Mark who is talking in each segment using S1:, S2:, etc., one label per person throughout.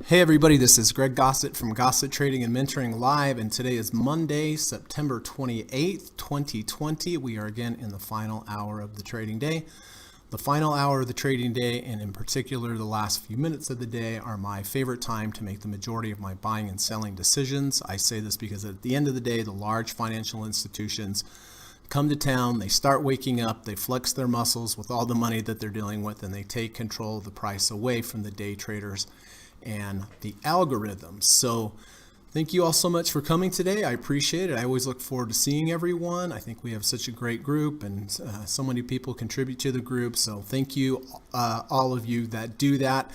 S1: Hey everybody, this is Greg Gossett from Gossett Trading and Mentoring Live, and today is Monday, September 28th, 2020. We are again in the final hour of the trading day. The final hour of the trading day, and in particular the last few minutes of the day, are my favorite time to make the majority of my buying and selling decisions. I say this because at the end of the day, the large financial institutions come to town, they start waking up, they flex their muscles with all the money that they're dealing with, and they take control of the price away from the day traders and the algorithms. So thank you all so much for coming today. I appreciate it. I always look forward to seeing everyone. I think we have such a great group, and so many people contribute to the group. So thank you, all of you that do that.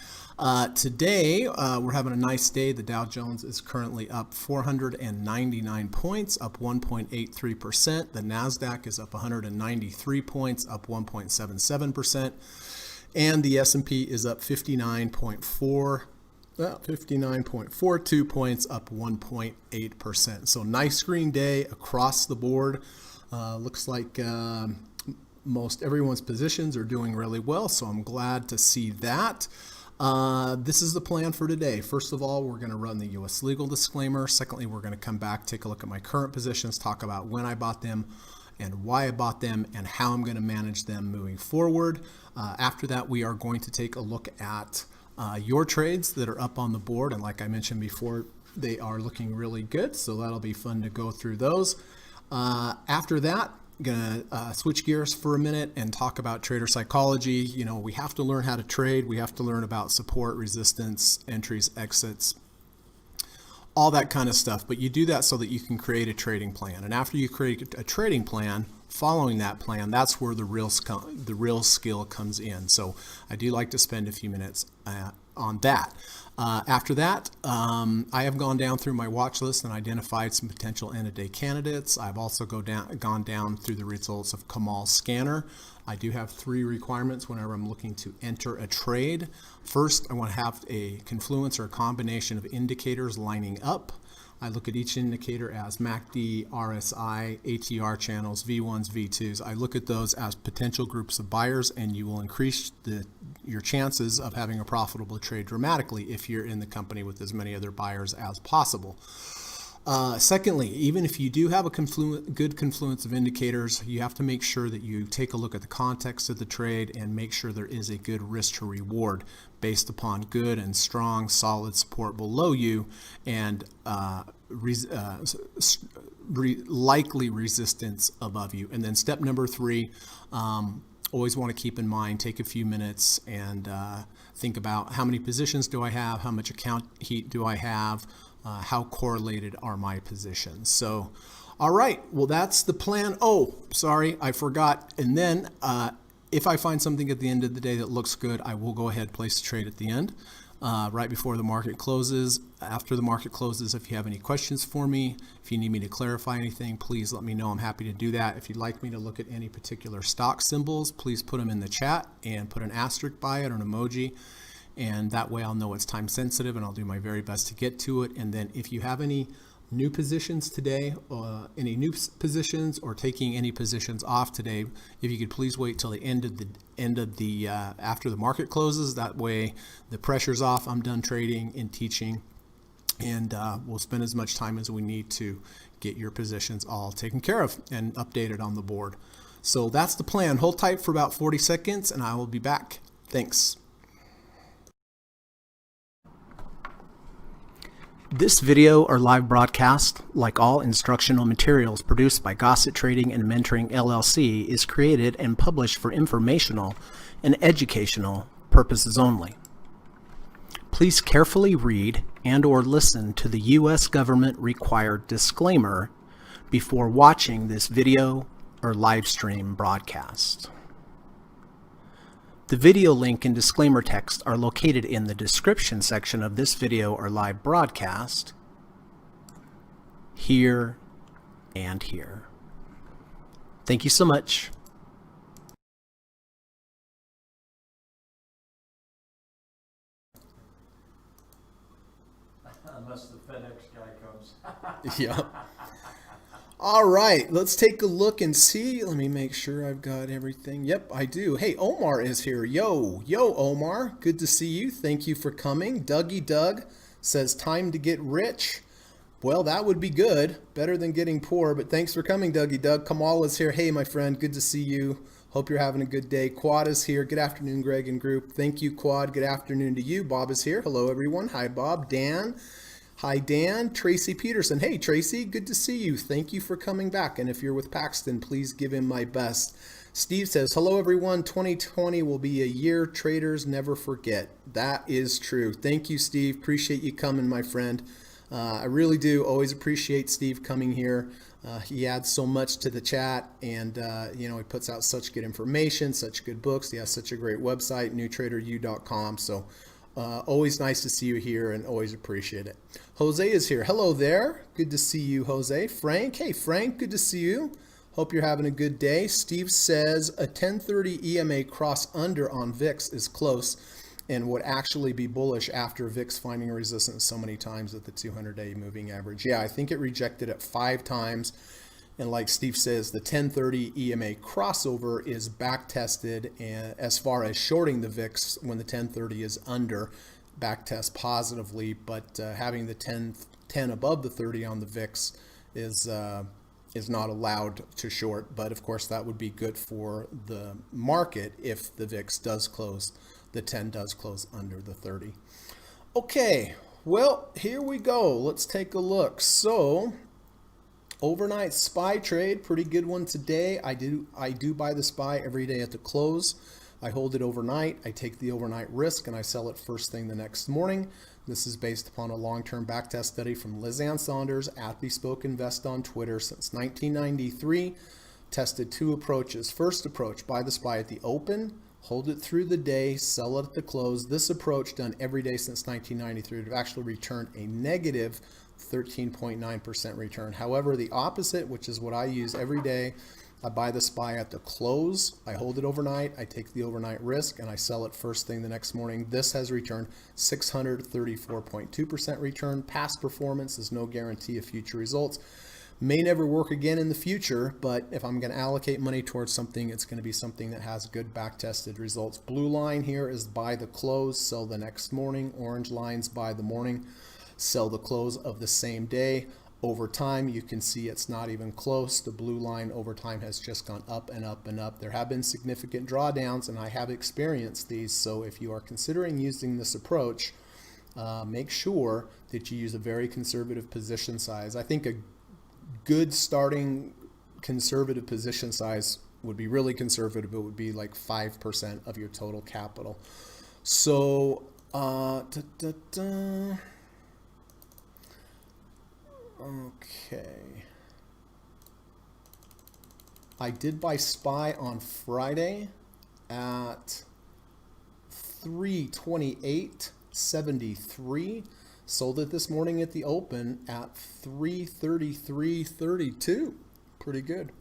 S1: Today, we're having a nice day. The Dow Jones is currently up 499 points, up 1.83%. The NASDAQ is up 193 points, up 1.77%. And the S&P is up 59.42 points, up 1.8%. So nice green day across the board. Looks like most everyone's positions are doing really well, so I'm glad to see that. This is the plan for today. First of all, we're going to run the U.S. legal disclaimer. Secondly, we're going to come back, take a look at my current positions, talk about when I bought them and why I bought them and how I'm going to manage them moving forward. After that, we are going to take a look at your trades that are up on the board, and like I mentioned before, they are looking really good, so that'll be fun to go through those. After that, I'm gonna switch gears for a minute and talk about trader psychology. You know, we have to learn how to trade. We have to learn about support, resistance, entries, exits, all that kind of stuff. But you do that so that you can create a trading plan. And after you create a trading plan, following that plan, that's where the real skill comes in. So I do like to spend a few minutes on that. After that, I have gone down through my watch list and identified some potential end-of-day candidates. I've also gone down through the results of Kamal's scanner. I do have 3 requirements whenever I'm looking to enter a trade. First, I want to have a confluence or a combination of indicators lining up. I look at each indicator as MACD, RSI, ATR channels, V1s, V2s. I look at those as potential groups of buyers, and you will increase your chances of having a profitable trade dramatically if you're in the company with as many other buyers as possible. Secondly, even if you do have a good confluence of indicators, you have to make sure that you take a look at the context of the trade and make sure there is a good risk to reward based upon good and strong, solid support below you and likely resistance above you. And then step number 3, always want to keep in mind, take a few minutes and think about how many positions do I have, how much account heat do I have, how correlated are my positions. So, all right, well, that's the plan. Oh, sorry, I forgot. And then if I find something at the end of the day that looks good, I will go ahead and place a trade at the end, right before the market closes. After the market closes, if you have any questions for me, if you need me to clarify anything, please let me know. I'm happy to do that. If you'd like me to look at any particular stock symbols, please put them in the chat and put an asterisk by it or an emoji. And that way I'll know it's time sensitive and I'll do my very best to get to it. And then if you have any new positions today, any new positions or taking any positions off today, if you could please wait till the end of the after the market closes. That way the pressure's off, I'm done trading and teaching, and we'll spend as much time as we need to get your positions all taken care of and updated on the board. So that's the plan. Hold tight for about 40 seconds and I will be back. Thanks. This video or live broadcast, like all instructional materials produced by Gossett Trading and Mentoring LLC, is created and published for informational and educational purposes only. Please carefully read and or listen to the U.S. government required disclaimer before watching this video or live stream broadcast. The video link and disclaimer text are located in the description section of this video or live broadcast, here and here. Thank you so much.
S2: Unless the FedEx guy comes.
S1: Yeah. All right, let's take a look and see. Let me make sure I've got everything. Yep, I do. Hey, Omar is here. Yo, Omar. Good to see you. Thank you for coming. Dougie Doug says, time to get rich. Well, that would be good. Better than getting poor, but thanks for coming, Dougie Doug. Kamal is here. Hey, my friend, good to see you. Hope you're having a good day. Quad is here. Good afternoon, Greg and group. Thank you, Quad. Good afternoon to you. Bob is here. Hello, everyone. Hi, Bob. Dan. Hi, Dan. Tracy Peterson. Hey, Tracy. Good to see you. Thank you for coming back. And if you're with Paxton, please give him my best. Steve says, hello, everyone. 2020 will be a year traders never forget. That is true. Thank you, Steve. Appreciate you coming, my friend. I really do always appreciate Steve coming here. He adds so much to the chat, and he puts out such good information, such good books. He has such a great website, newtraderu.com. So always nice to see you here, and always appreciate it. Jose is here. Hello there. Good to see you, Jose. Frank. Hey, Frank. Good to see you. Hope you're having a good day. Steve says a 1030 EMA cross under on VIX is close and would actually be bullish after VIX finding a resistance so many times at the 200-day moving average. Yeah, I think it rejected it 5 times. And like Steve says, the 1030 EMA crossover is back tested, and as far as shorting the VIX when the 1030 is under, back test positively, but having the 10 above the 30 on the VIX is not allowed to short. But of course, that would be good for the market if the VIX does close. The 10 does close under the 30. Okay, well, here we go. Let's take a look. So, overnight SPY trade, pretty good one today. I do buy the SPY every day at the close. I hold it overnight. I take the overnight risk and I sell it first thing the next morning. This is based upon a long-term backtest study from Liz Ann Saunders at Bespoke Invest on Twitter since 1993. Tested 2 approaches. First approach, buy the SPY at the open. Hold it through the day, sell it at the close. This approach done every day since 1993 would have actually returned a negative 13.9% return. However, the opposite, which is what I use every day, I buy the SPY at the close, I hold it overnight, I take the overnight risk, and I sell it first thing the next morning. This has returned 634.2% return. Past performance is no guarantee of future results. May never work again in the future, but if I'm going to allocate money towards something, it's going to be something that has good back-tested results. Blue line here is buy the close, sell the next morning. Orange lines buy the morning, sell the close of the same day. Over time, you can see it's not even close. The blue line over time has just gone up and up and up. There have been significant drawdowns, and I have experienced these. So if you are considering using this approach, make sure that you use a very conservative position size. I think a good starting conservative position size would be really conservative. It would be like 5% of your total capital. So, okay. I did buy SPY on Friday at 328.73. Sold it this morning at the open at 333.32. Pretty good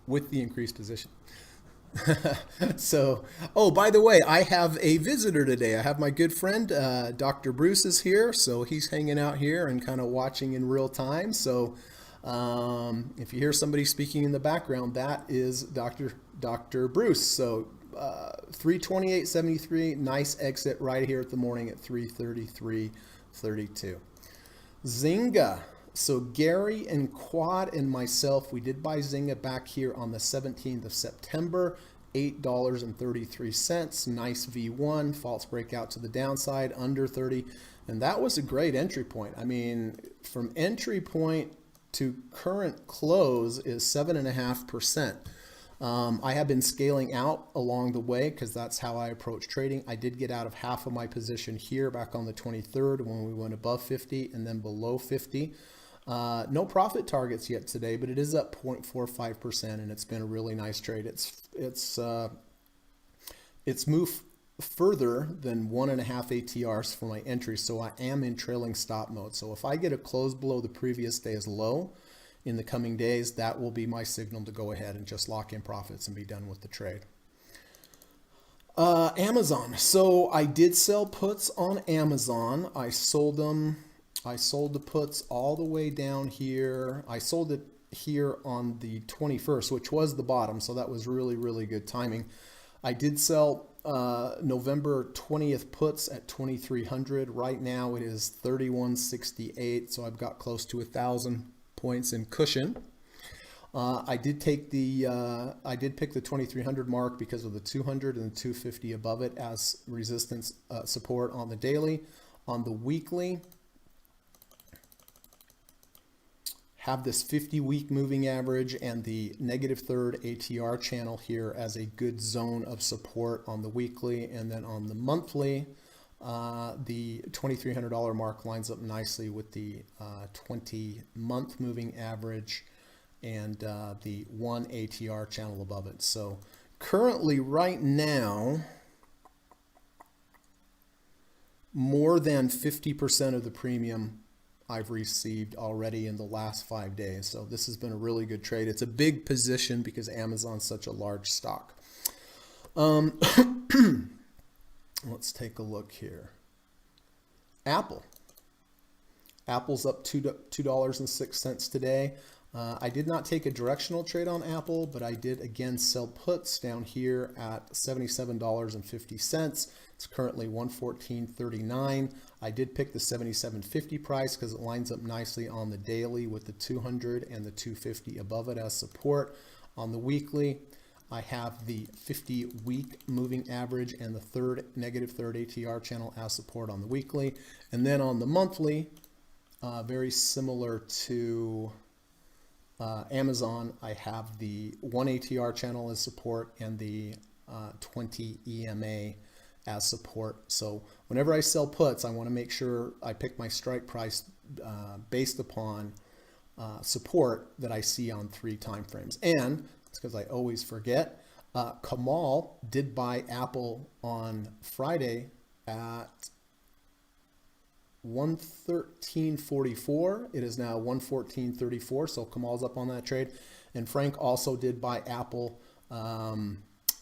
S1: with the increased position. So, oh, by the way, I have a visitor today. I have my good friend, Dr. Bruce is here. So he's hanging out here and kind of watching in real time. So if you hear somebody speaking in the background, that is Dr. Bruce. So 328.73, nice exit right here at the morning at 333.32. Zynga. So Gary and Quad and myself, we did buy Zynga back here on the 17th of September, $8.33. Nice V1, false breakout to the downside, under 30. And that was a great entry point. I mean, from entry point to current close is 7.5%. I have been scaling out along the way because that's how I approach trading. I did get out of half of my position here back on the 23rd when we went above 50 and then below 50. No profit targets yet today, but it is up 0.45% and it's been a really nice trade. It's moved further than 1.5 ATRs for my entry, so I am in trailing stop mode. So if I get a close below the previous day's low in the coming days, that will be my signal to go ahead and just lock in profits and be done with the trade. Amazon. So I did sell puts on Amazon. I sold them I sold the puts all the way down here. I sold it here on the 21st, which was the bottom, so that was really, really good timing. I did sell November 20th puts at 2,300. Right now it is 3168, so I've got close to 1,000 points in cushion. I did pick the 2,300 mark because of the 200 and the 250 above it as resistance support on the daily. On the weekly, have this 50-week moving average and the negative third ATR channel here as a good zone of support on the weekly. And then on the monthly, the $2,300 mark lines up nicely with the 20-month moving average and the one ATR channel above it. So currently right now, more than 50% of the premium I've received already in the last 5 days. So this has been a really good trade. It's a big position because Amazon's such a large stock. Let's take a look here. Apple. Apple's up $2.06 today. I did not take a directional trade on Apple, but I did again sell puts down here at $77.50. It's currently $114.39. I did pick the $77.50 price because it lines up nicely on the daily with the 200 and the 250 above it as support. On the weekly, I have the 50-week moving average and the negative third ATR channel as support on the weekly. And then on the monthly, very similar to Amazon, I have the 1 ATR channel as support and the 20 EMA as support. So whenever I sell puts, I want to make sure I pick my strike price based upon support that I see on 3 time frames. And it's because I always forget, Kamal did buy Apple on Friday at 113.44. It is now 114.34. So Kamal's up on that trade. And Frank also did buy Apple.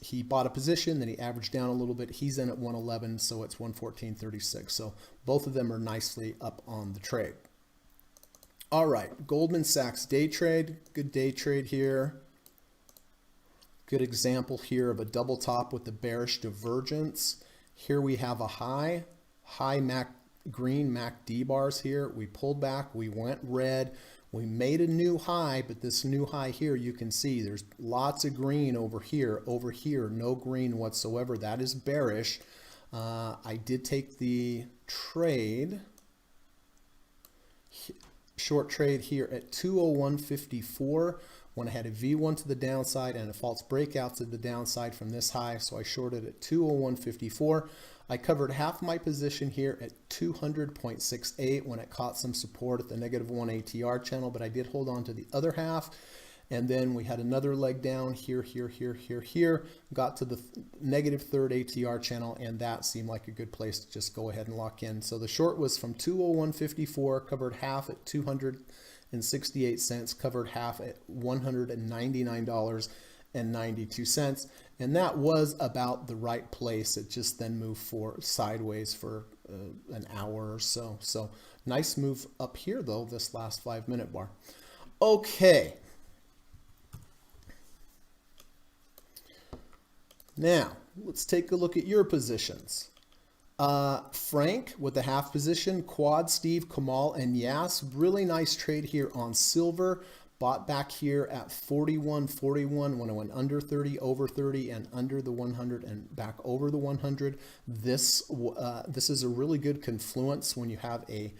S1: He bought a position, then he averaged down a little bit. He's in at 111, so it's 114.36. So both of them are nicely up on the trade. All right, Goldman Sachs day trade. Good day trade here. Good example here of a double top with the bearish divergence. Here we have a high green MACD bars here. We pulled back, we went red. We made a new high, but this new high here, you can see there's lots of green over here, no green whatsoever. That is bearish. I did take the trade, short trade here at 201.54 when I had a V1 to the downside and a false breakout to the downside from this high. So I shorted at 201.54. I covered half my position here at 200.68 when it caught some support at the negative 1 ATR channel, but I did hold on to the other half. And then we had another leg down here, got to the negative third ATR channel, and that seemed like a good place to just go ahead and lock in. So the short was from 201.54, covered half at 268 cents, covered half at $199.92. And that was about the right place. It just then moved sideways for an hour or so. So nice move up here though, this last 5-minute bar. Okay. Now let's take a look at your positions. Frank with the half position, Quad, Steve, Kamal, and Yas. Really nice trade here on silver. Bought back here at 41.41 when I went under 30, over 30, and under the 100 and back over the 100. This is a really good confluence when you have a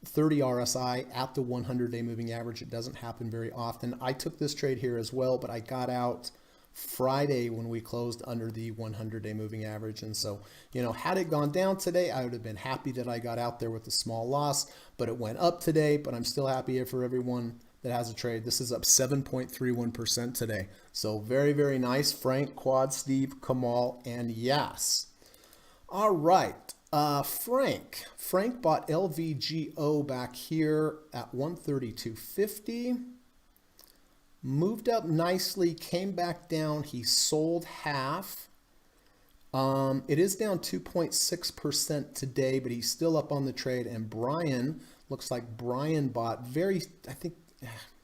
S1: 30 RSI at the 100-day moving average. It doesn't happen very often. I took this trade here as well, but I got out Friday when we closed under the 100-day moving average. And so, you know, had it gone down today, I would have been happy that I got out there with a small loss, but it went up today. But I'm still happy for everyone that has a trade. This is up 7.31% today. So very, very nice. Frank, Quad, Steve, Kamal, and Yas. All right. Frank bought LVGO back here at 132.50. Moved up nicely, came back down. He sold half. It is down 2.6% today, but he's still up on the trade. And Brian, Looks like Brian bought I think,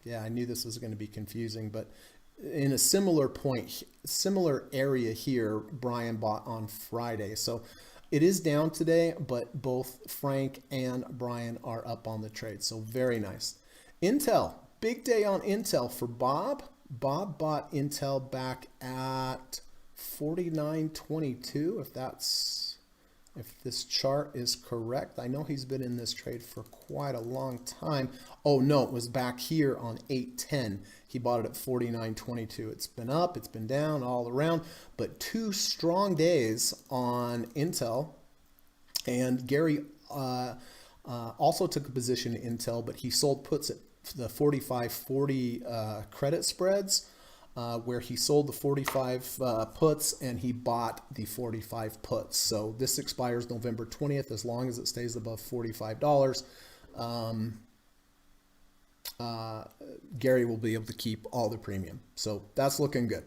S1: yeah, I knew this was going to be confusing, but in a similar area here, Brian bought on Friday. So it is down today, but both Frank and Brian are up on the trade. So very nice. Intel, big day on Intel for Bob. Bob bought Intel back at 49.22, if this chart is correct. I know he's been in this trade for quite a long time. Oh no, it was back here on 8.10. He bought it at 49.22. It's been up, it's been down, all around, but 2 strong days on Intel. And Gary also took a position in Intel, but he sold puts at the 45.40 credit spreads, where he sold the 45 puts and he bought the 45 puts. So this expires November 20th. As long as it stays above $45, Gary will be able to keep all the premium. So that's looking good.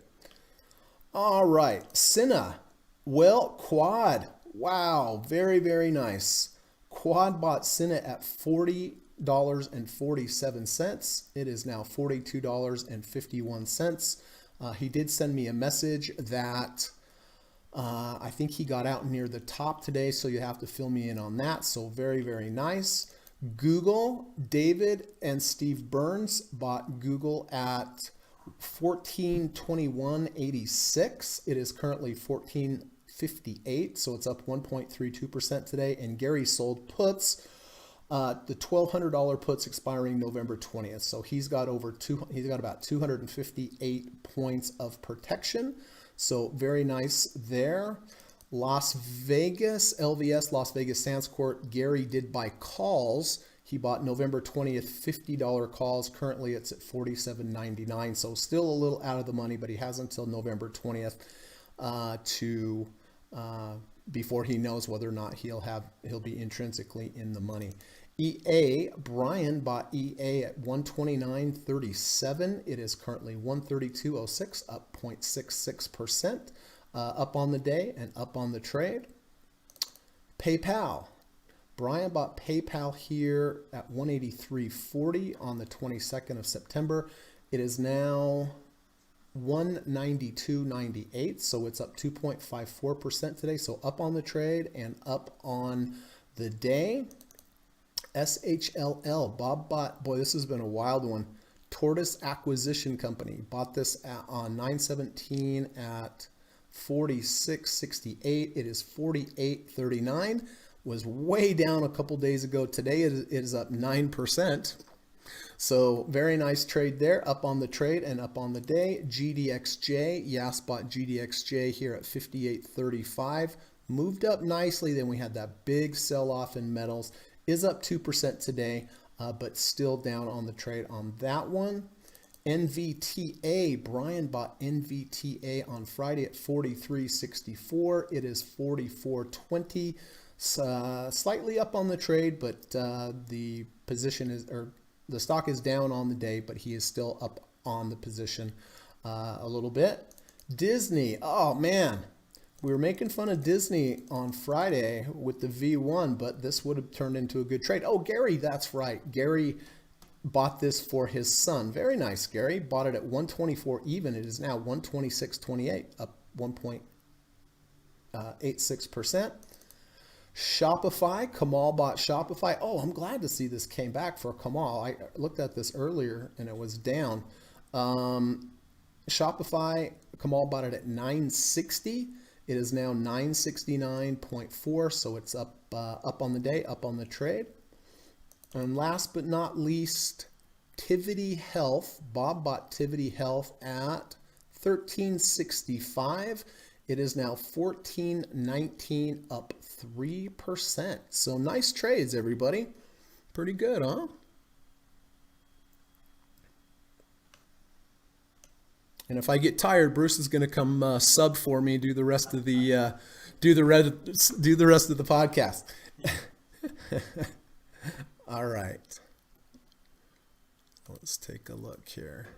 S1: All right, Cinna. Well, Quad. Wow, very, very nice. Quad bought Cinna at $40.47. It is now $42.51. He did send me a message that I think he got out near the top today, so you have to fill me in on that. So very, very nice. Google, David and Steve Burns bought Google at $14.2186. It is currently $14.58, so it's up 1.32% today. And Gary sold puts, the $1,200 puts expiring November 20th. So he's got about 258 points of protection. So very nice there. Las Vegas, LVS, Las Vegas Sands Court, Gary did buy calls. He bought November 20th, $50 calls. Currently it's at $47.99. So still a little out of the money, but he has until November 20th before he knows whether or not he'll be intrinsically in the money. EA, Brian bought EA at 129.37. It is currently 132.06, up 0.66%, up on the day and up on the trade. PayPal, Brian bought PayPal here at 183.40 on the 22nd of September. It is now 192.98, so it's up 2.54% today. So up on the trade and up on the day. SHLL, Bob bought, boy, this has been a wild one. Tortoise Acquisition Company bought this on 9/17 at 46.68. It is 48.39. Was way down a couple days ago. Today it is up 9%. So very nice trade there, up on the trade and up on the day. GDXJ, Yas bought GDXJ here at 58.35. Moved up nicely. Then we had that big sell-off in metals. Is up 2% today, but still down on the trade on that one. NVTA, Brian bought NVTA on Friday at 43.64. It is 44.20. Slightly up on the trade, but the position is, or the stock is down on the day, but he is still up on the position a little bit. Disney, oh man, we were making fun of Disney on Friday with the V1, but this would have turned into a good trade. Oh, Gary, that's right. Gary bought this for his son. Very nice, Gary. Bought it at 124 even. It is now 126.28, up 1.86%. Shopify, Kamal bought Shopify. Oh, I'm glad to see this came back for Kamal. I looked at this earlier and it was down. Shopify, Kamal bought it at 960. It is now 969.4, so it's up on the day, up on the trade. And last but not least, Tivity Health. Bob bought Tivity Health at 1365. It is now 1419, up 3%. So nice trades, everybody. Pretty good, huh? And if I get tired, Bruce is going to come sub for me, do the rest of the podcast. All right. Let's take a look here.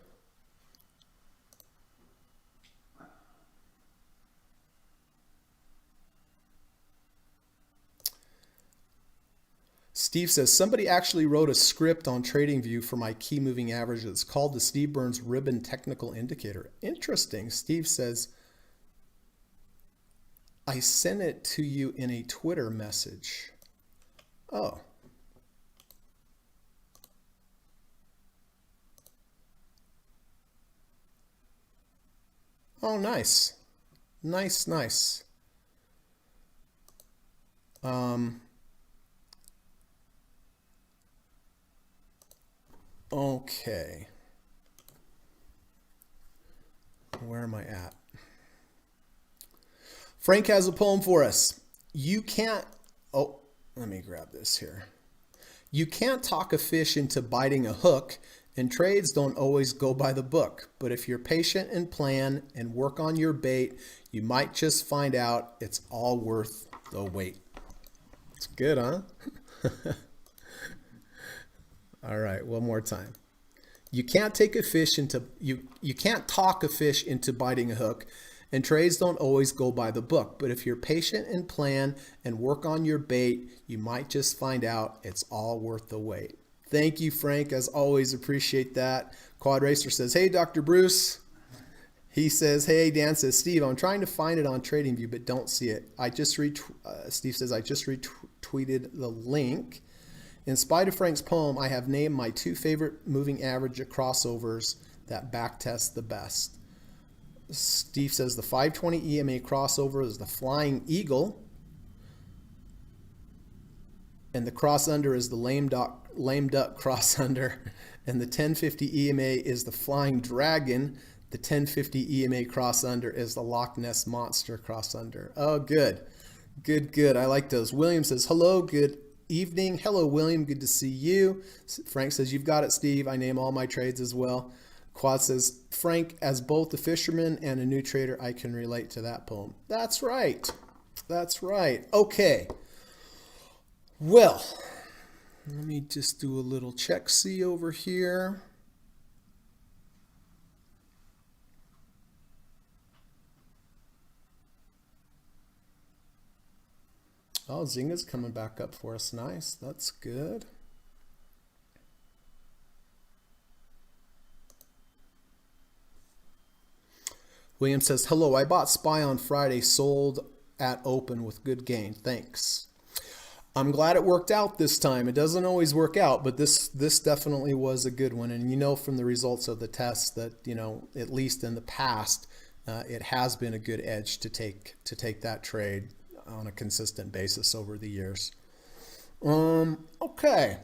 S1: Steve says, somebody actually wrote a script on TradingView for my key moving average. It's called the Steve Burns Ribbon Technical Indicator. Interesting. Steve says, I sent it to you in a Twitter message. Oh. Oh, nice. Nice, nice. Okay. Where am I at? Frank has a poem for us. You can't, oh, let me grab this here. You can't talk a fish into biting a hook, and trades don't always go by the book. But if you're patient and plan and work on your bait, you might just find out it's all worth the wait. It's good, huh? All right, one more time. You can't take a fish into you can't talk a fish into biting a hook, and trades don't always go by the book. But if you're patient and plan and work on your bait, you might just find out it's all worth the wait. Thank you, Frank. As always, appreciate that. Quad Racer says, hey, Dr. Bruce. He says, hey, Dan says, Steve, I'm trying to find it on TradingView, but don't see it. Steve says, I just retweeted the link. In spite of Frank's poem, I have named my two favorite moving average crossovers that backtest the best. Steve says the 520 EMA crossover is the Flying Eagle, and the cross under is the lame duck cross under, and the 1050 EMA is the Flying Dragon. The 1050 EMA cross under is the Loch Ness Monster cross under. Oh, good. Good. I like those. William says, hello, good evening. Hello, William. Good to see you. Frank says, you've got it, Steve. I name all my trades as well. Quad says, Frank, as both a fisherman and a new trader, I can relate to that poem. That's right. That's right. Okay. Well, let me just do a little check-see over here. Oh, Zynga's coming back up for us. Nice. That's good. William says, hello, I bought SPY on Friday, sold at open with good gain. Thanks. I'm glad it worked out this time. It doesn't always work out, but this definitely was a good one. And you know from the results of the test that, you know, at least in the past, it has been a good edge to take that trade on a consistent basis over the years. Okay.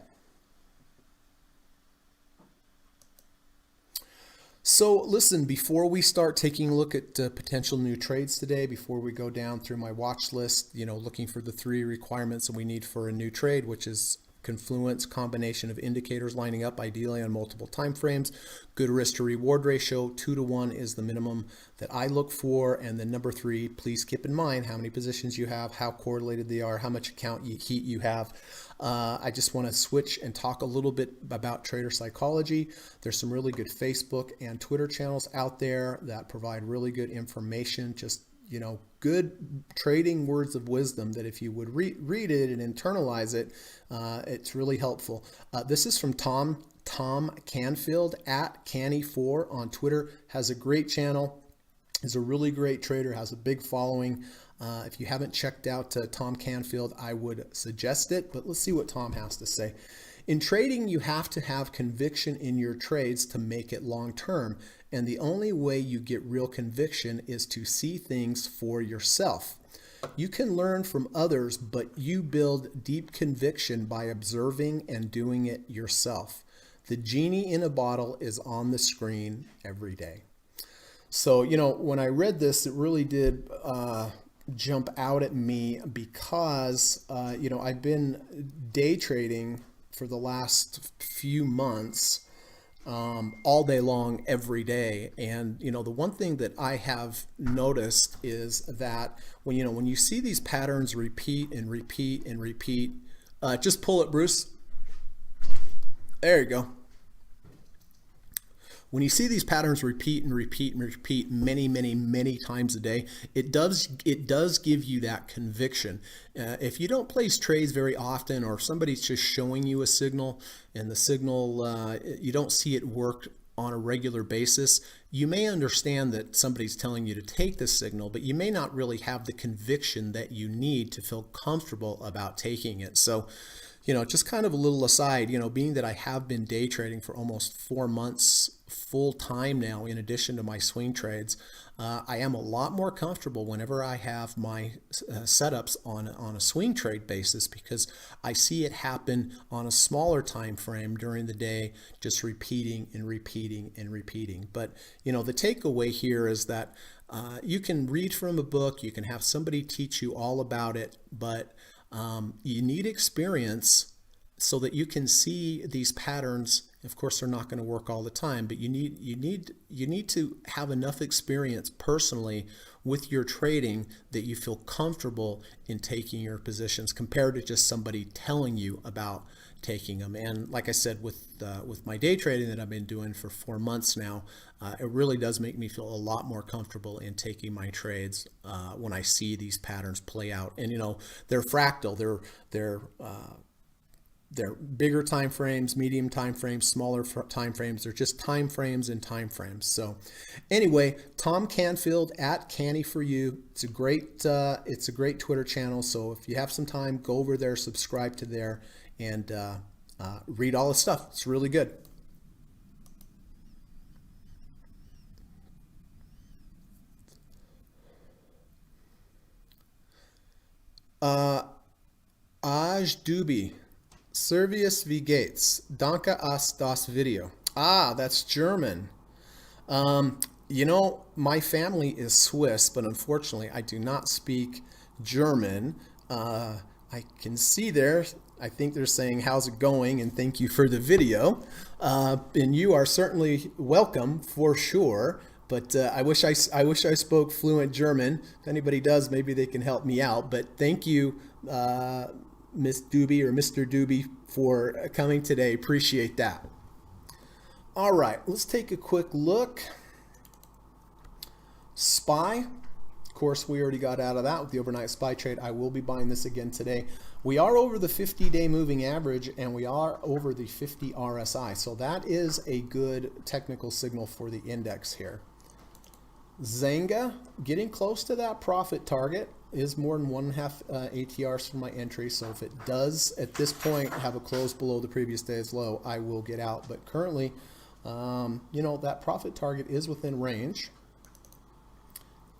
S1: So listen, before we start taking a look at potential new trades today, before we go down through my watch list, you know, looking for the 3 requirements that we need for a new trade, which is confluence, combination of indicators lining up ideally on multiple time frames, good risk to reward ratio, 2 to 1 is the minimum that I look for. And then number 3, please keep in mind how many positions you have, how correlated they are, how much account heat you have. I just want to switch and talk a little bit about trader psychology. There's some really good Facebook and Twitter channels out there that provide really good information, just, you know, good trading words of wisdom that if you would read it and internalize it, it's really helpful. This is from Tom Canfield at Canny4 on Twitter. Has a great channel, is a really great trader, has a big following. If you haven't checked out Tom Canfield, I would suggest it, but let's see what Tom has to say. In trading, you have to have conviction in your trades to make it long term. And the only way you get real conviction is to see things for yourself. You can learn from others, but you build deep conviction by observing and doing it yourself. The genie in a bottle is on the screen every day. So, you know, when I read this, it really did jump out at me because, you know, I've been day trading for the last few months, all day long, every day. And, you know, the one thing that I have noticed is that when you see these patterns repeat and repeat and repeat, just pull it, Bruce. There you go. when you see these patterns repeat and repeat and repeat many times a day, it does give you that conviction. If you don't place trades very often, or if somebody's just showing you a signal and the signal you don't see it work on a regular basis, you may understand that somebody's telling you to take this signal, but you may not really have the conviction that you need to feel comfortable about taking it. So, just kind of a little aside, being that I have been day trading for almost 4 months full time now, in addition to my swing trades, I am a lot more comfortable whenever I have my setups on a swing trade basis, because I see it happen on a smaller time frame during the day, just repeating and repeating and repeating. But the takeaway here is that you can read from a book, you can have somebody teach you all about it, but you need experience so that you can see these patterns. Of course, they're not going to work all the time, but you need to have enough experience personally with your trading that you feel comfortable in taking your positions, compared to just somebody telling you about taking them. And like I said, with my day trading that I've been doing for 4 months now, it really does make me feel a lot more comfortable in taking my trades when I see these patterns play out. And they're fractal. They're bigger time frames, medium time frames, smaller time frames. They're just time frames and time frames. So anyway, Tom Canfield at Canny for You. It's a great Twitter channel. So if you have some time, go over there, subscribe to there, and read all the stuff. It's really good. Aj Dubi. Servius wie geht's? Danke as das Video. That's German. My family is Swiss, but unfortunately I do not speak German. I can see there, I think they're saying, how's it going? And thank you for the video. And you are certainly welcome for sure. But I wish I spoke fluent German. If anybody does, maybe they can help me out. But thank you, Miss Doobie or Mr. Doobie, for coming today. Appreciate that. All right, let's take a quick look. SPY. Of course, we already got out of that with the overnight SPY trade. I will be buying this again today. We are over the 50-day moving average, and we are over the 50 RSI. So that is a good technical signal for the index here. Zanga, getting close to that profit target, is more than 1.5 ATRs for my entry. So if it does at this point have a close below the previous day's low, I will get out. But currently, that profit target is within range.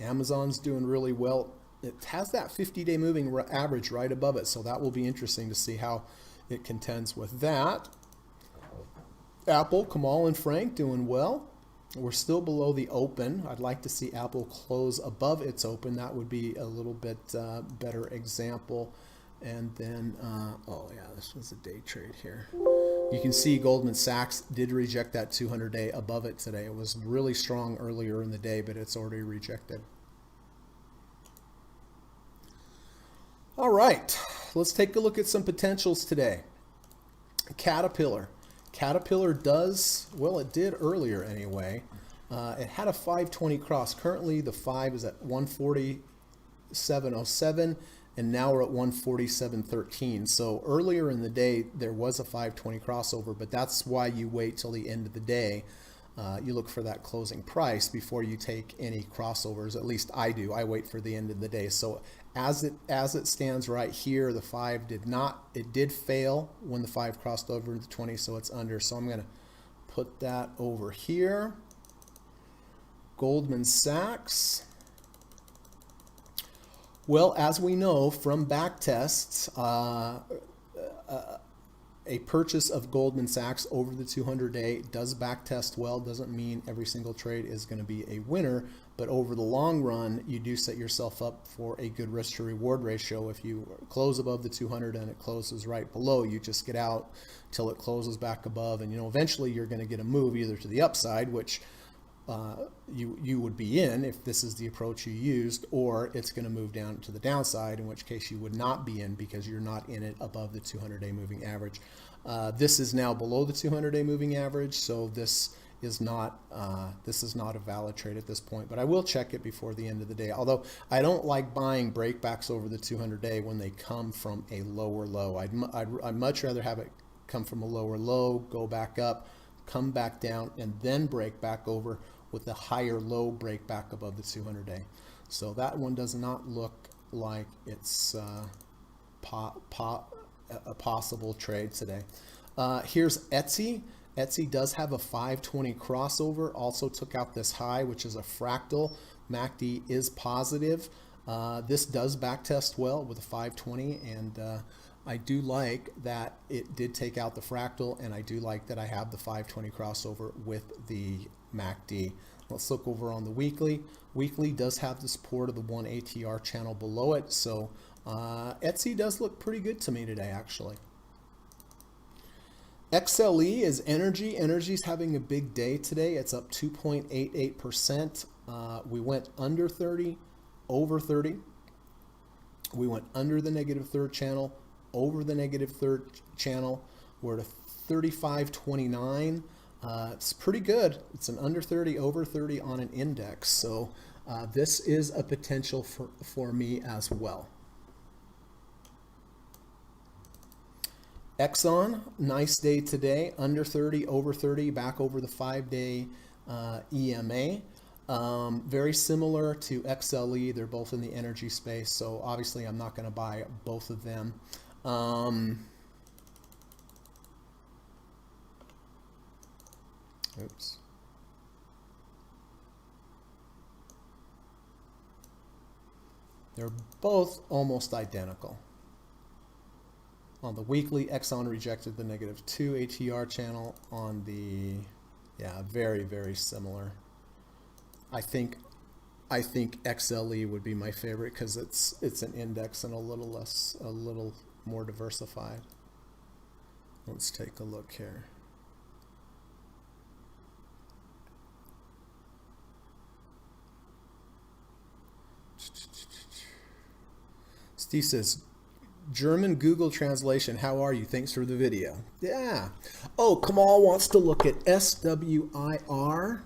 S1: Amazon's doing really well. It has that 50-day moving average right above it, so that will be interesting to see how it contends with that. Apple, Kamal and Frank doing well. We're still below the open. I'd like to see Apple close above its open. That would be a little bit better example. And then, this was a day trade here. You can see Goldman Sachs did reject that 200-day above it today. It was really strong earlier in the day, but it's already rejected. All right, let's take a look at some potentials today. Caterpillar. Caterpillar it did earlier anyway. It had a 520 cross. Currently, the 5 is at 147.07, and now we're at 147.13. So earlier in the day, there was a 520 crossover, but that's why you wait till the end of the day. You look for that closing price before you take any crossovers. At least I do. I wait for the end of the day. So as it stands right here, the 5 did fail when the 5 crossed over the 20, so it's under. So I'm going to put that over here. Goldman Sachs. Well, as we know from back tests, a purchase of Goldman Sachs over the 200-day does back test well. Doesn't mean every single trade is going to be a winner, but over the long run, you do set yourself up for a good risk to reward ratio. If you close above the 200 and it closes right below, you just get out till it closes back above, and eventually you're going to get a move either to the upside, which you would be in if this is the approach you used, or it's going to move down to the downside, in which case you would not be in because you're not in it above the 200-day moving average. This is now below the 200-day moving average, so this is not, this is not a valid trade at this point, but I will check it before the end of the day. Although I don't like buying breakbacks over the 200-day when they come from a lower low. I'd much rather have it come from a lower low, go back up, come back down, and then break back over with a higher low break back above the 200-day. So that one does not look like it's a possible trade today. Here's Etsy. Etsy does have a 520 crossover, also took out this high, which is a fractal. MACD is positive. This does backtest well with a 520, and I do like that it did take out the fractal, and I do like that I have the 520 crossover with the MACD. Let's look over on the weekly. Weekly does have the support of the 1 ATR channel below it, so Etsy does look pretty good to me today, actually. XLE is energy. Energy's having a big day today. It's up 2.88%. We went under 30, over 30. We went under the negative third channel, over the negative third channel. We're at a 35.29. It's pretty good. It's an under 30, over 30 on an index. So this is a potential for me as well. Exxon, nice day today, under 30, over 30, back over the 5-day EMA. Very similar to XLE, they're both in the energy space, so obviously I'm not going to buy both of them. Oops. They're both almost identical. On the weekly, Exxon rejected the negative 2 ATR channel. On the, yeah, very, very similar. I think XLE would be my favorite because it's an index and a little more diversified. Let's take a look here. Steve says, German Google translation, how are you? Thanks for the video. Yeah. Oh, Kamal wants to look at SWIR.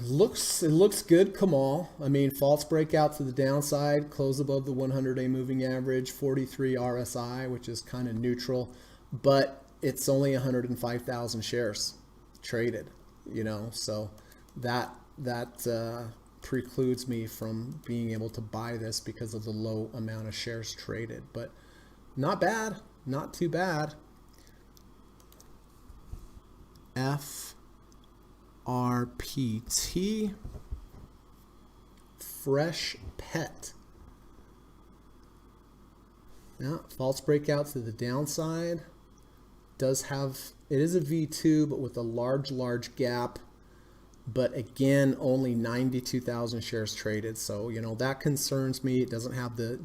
S1: It looks good, Kamal. I mean, false breakout to the downside, close above the 100-day moving average, 43 RSI, which is kind of neutral, but it's only 105,000 shares traded. You know, so that precludes me from being able to buy this because of the low amount of shares traded. But not bad, not too bad. FRPT, Fresh Pet. Yeah, false breakout to the downside. Does have, it is a V2, but with a large gap. But again, only 92,000 shares traded. So, you know, that concerns me. It doesn't have the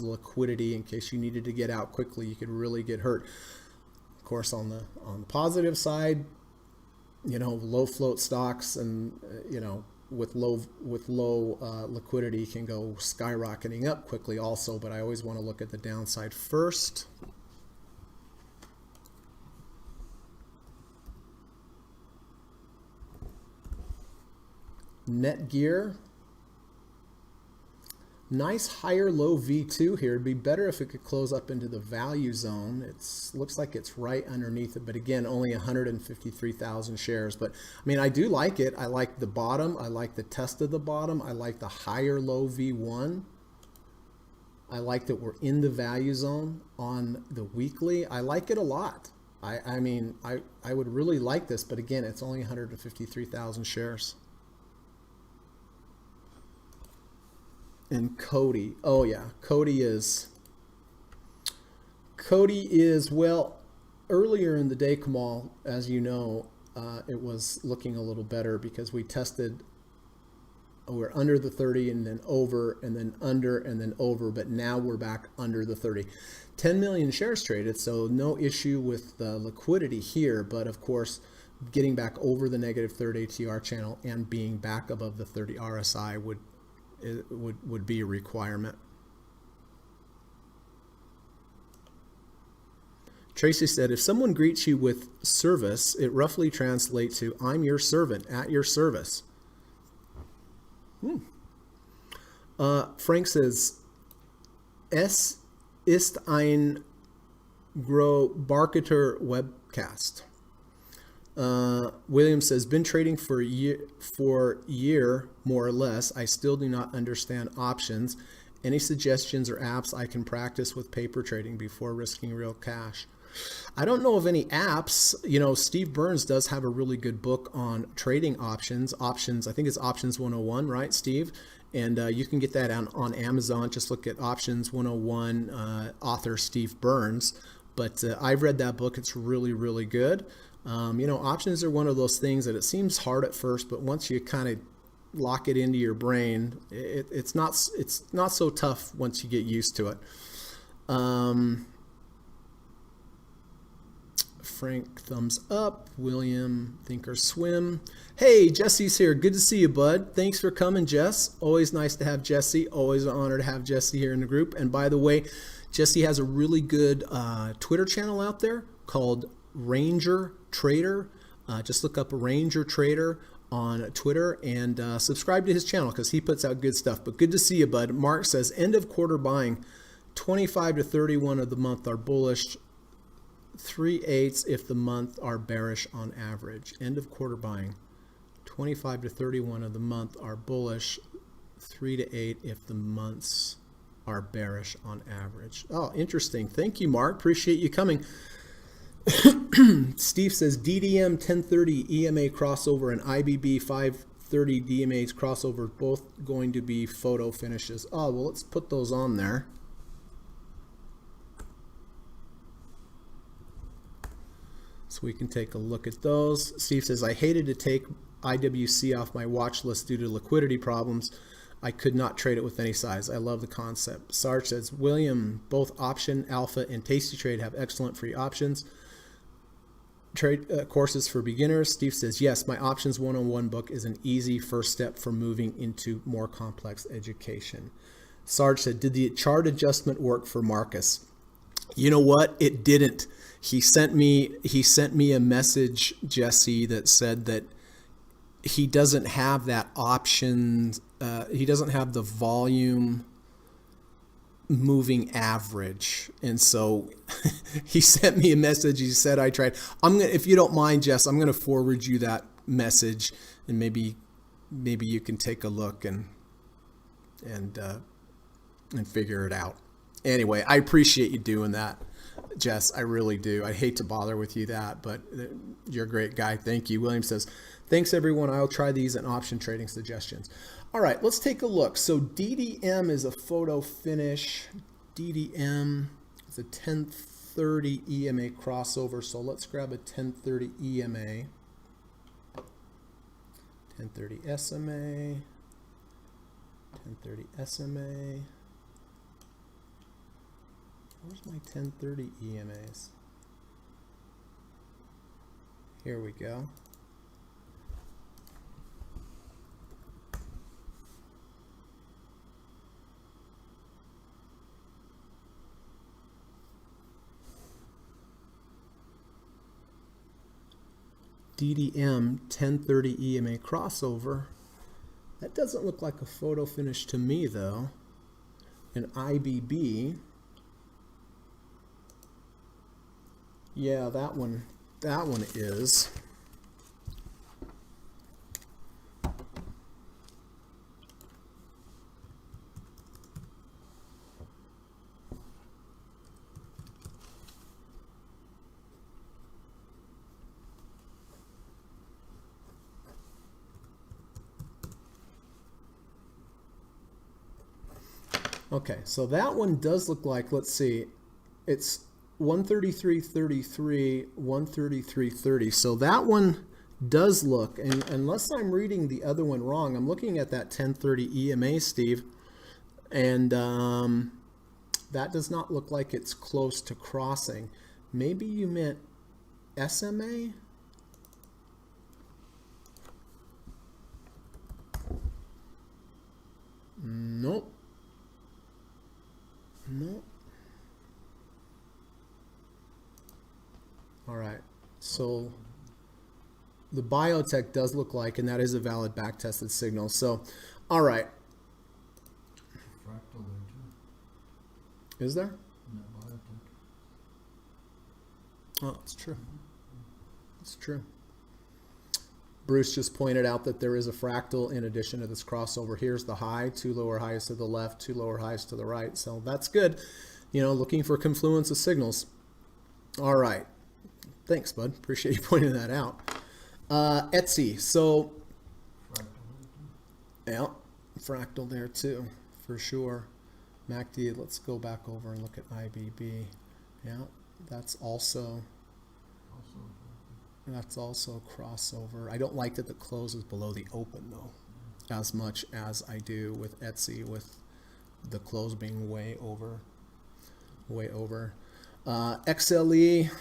S1: liquidity in case you needed to get out quickly. You could really get hurt. Of course, on the positive side, you know, low float stocks and, you know, with low liquidity can go skyrocketing up quickly also, but I always want to look at the downside first. Netgear, nice higher low V2 here. It'd be better if it could close up into the value zone. It looks like it's right underneath it, but again, only 153,000 shares. But I mean, I do like it. I like the bottom. I like the test of the bottom. I like the higher low V1. I like that we're in the value zone on the weekly. I like it a lot. I mean, I would really like this, but again, it's only 153,000 shares. And Cody, oh yeah, Cody is, well, earlier in the day, Kamal, as you know, it was looking a little better because we tested, we're under the 30 and then over and then under and then over, but now we're back under the 30. 10 million shares traded, so no issue with the liquidity here, but of course, getting back over the negative third ATR channel and being back above the 30 RSI would be a requirement. Tracy said, if someone greets you with service, it roughly translates to I'm your servant, at your service. Frank says, es ist ein Grobarketer webcast. William says, been trading for a year, more or less. I still do not understand options. Any suggestions or apps I can practice with paper trading before risking real cash? I don't know of any apps. You know, Steve Burns does have a really good book on trading options. I think it's Options 101, right, Steve? And you can get that on Amazon. Just look at Options 101, author Steve Burns. But I've read that book. It's really, really good. You know, options are one of those things that it seems hard at first, but once you kind of lock it into your brain, it's not so tough once you get used to it. Frank, thumbs up. William, Thinkorswim. Hey, Jesse's here. Good to see you, bud. Thanks for coming, Jess. Always nice to have Jesse. Always an honor to have Jesse here in the group. And by the way, Jesse has a really good Twitter channel out there called Ranger Trader. Just look up Ranger Trader on Twitter and subscribe to his channel because he puts out good stuff. But good to see you, bud. Mark says, end of quarter buying, 25 to 31 of the month are bullish, 3/8 if the month are bearish on average. End of quarter buying, 25 to 31 of the month are bullish, 3 to 8 if the months are bearish on average. Oh, interesting. Thank you, Mark. Appreciate you coming. Steve says DDM 1030 EMA crossover and IBB 530 DMA's crossover both going to be photo finishes. Oh, well, let's put those on there. So we can take a look at those. Steve says, I hated to take IWC off my watch list due to liquidity problems. I could not trade it with any size. I love the concept. Sarge says, William, both Option, Alpha, and Tasty Trade have excellent free options. Trade courses for beginners. Steve says, yes, my Options 101 book is an easy first step for moving into more complex education. Sarge said, did the chart adjustment work for Marcus? You know what? It didn't. He sent me a message, Jesse, that said that he doesn't have that option. He doesn't have the volume moving average, and so he sent me a message. He said, I tried. If you don't mind, Jess, I'm gonna forward you that message, and maybe you can take a look and figure it out. Anyway, I appreciate you doing that, Jess. I really do. I hate to bother with you but you're a great guy. Thank you. William says, thanks everyone. I'll try these and option trading suggestions. All right, let's take a look. So DDM is a photo finish. DDM is a 1030 EMA crossover. So let's grab a 1030 EMA, 1030 SMA, 1030 SMA. Where's my 1030 EMAs? Here we go. DDM 1030 EMA crossover. That doesn't look like a photo finish to me though. An IBB. Yeah, that one is. Okay, so that one does look like, let's see, it's 133.33, 133.30. So that one does look, and unless I'm reading the other one wrong, I'm looking at that 1030 EMA, Steve, and that does not look like it's close to crossing. Maybe you meant SMA? Nope. Nope. So the biotech does look like, and that is a valid back-tested signal. So, all right.
S3: Fractal there too.
S1: Is there?
S3: In that biotech.
S1: Oh, it's true. It's true. Bruce just pointed out that there is a fractal in addition to this crossover. Here's the high, 2 lower highs to the left, 2 lower highs to the right. So that's good. You know, looking for confluence of signals. All right. Thanks, bud. Appreciate you pointing that out. Etsy. So, yeah, fractal there too, for sure. MACD, let's go back over and look at IBB. Yeah, that's also crossover. I don't like that the close is below the open though, as much as I do with Etsy, with the close being way over. XLE,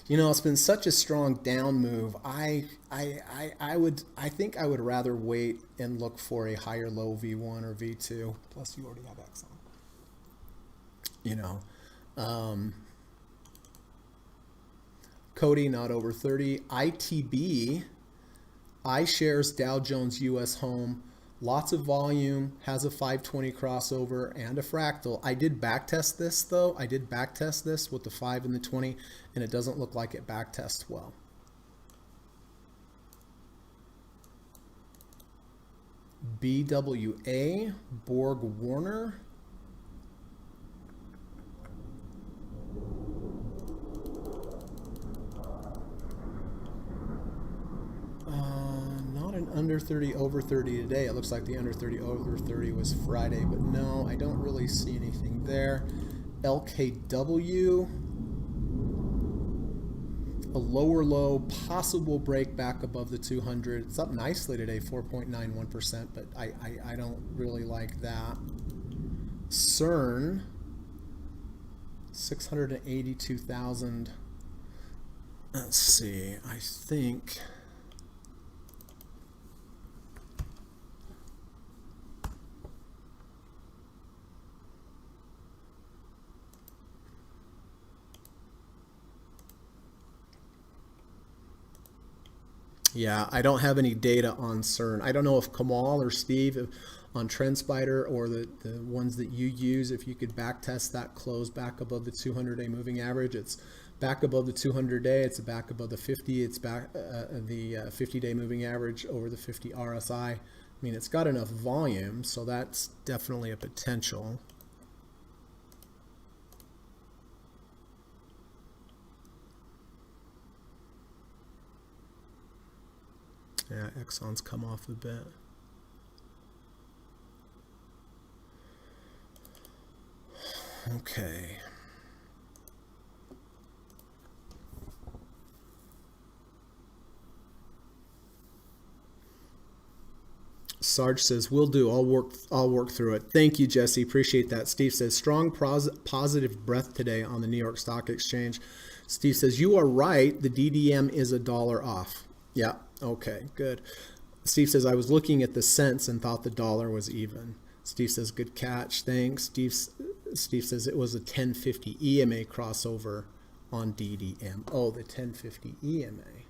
S1: you know, it's been such a strong down move. I think I would rather wait and look for a higher low V1 or V2. Plus, you already have X on. You know, Cody not over 30. ITB, iShares Dow Jones US Home. Lots of volume, has a 520 crossover and a fractal. I did backtest this though. I did backtest this with the 5 and the 20, and it doesn't look like it backtests well. BWA, Borg Warner. Not an under 30 over 30 today. It looks like the under 30 over 30 was Friday, but no, I don't really see anything there. LKW, a lower low, possible break back above the 200. It's up nicely today, 4.91%, but I don't really like that. CERN, 682,000. Let's see, I think... Yeah, I don't have any data on CERN. I don't know if Kamal or Steve on TrendSpider or the ones that you use, if you could back test that close back above the 200-day moving average. It's back above the 200-day. It's back above the 50. It's back the 50-day moving average over the 50 RSI. I mean, it's got enough volume, so that's definitely a potential. Yeah, Exxon's come off a bit. Okay. Sarge says, "Will do. I'll work through it." Thank you, Jesse. Appreciate that. Steve says, "Strong positive breath today on the New York Stock Exchange." Steve says, "You are right. The DDM is $1 off." Yeah. Okay, good. Steve says, "I was looking at the cents and thought the dollar was even." Steve says, "Good catch. Thanks." Steve says it was a 1050 EMA crossover on DDM. Oh, the 1050 EMA.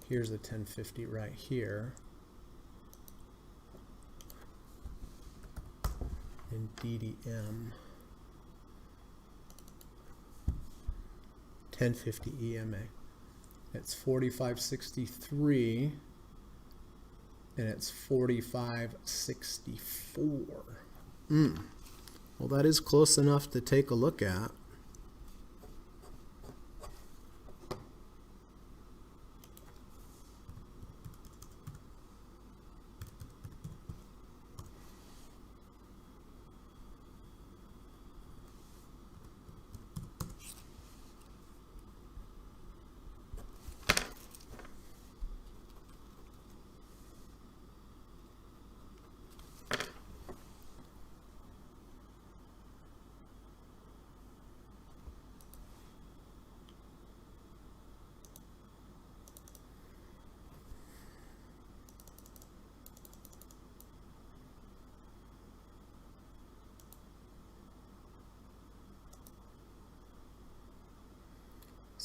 S1: Here's the 1050 right here. In DDM. 1050 EMA. It's 45.63 and it's 45.64. Well, that is close enough to take a look at.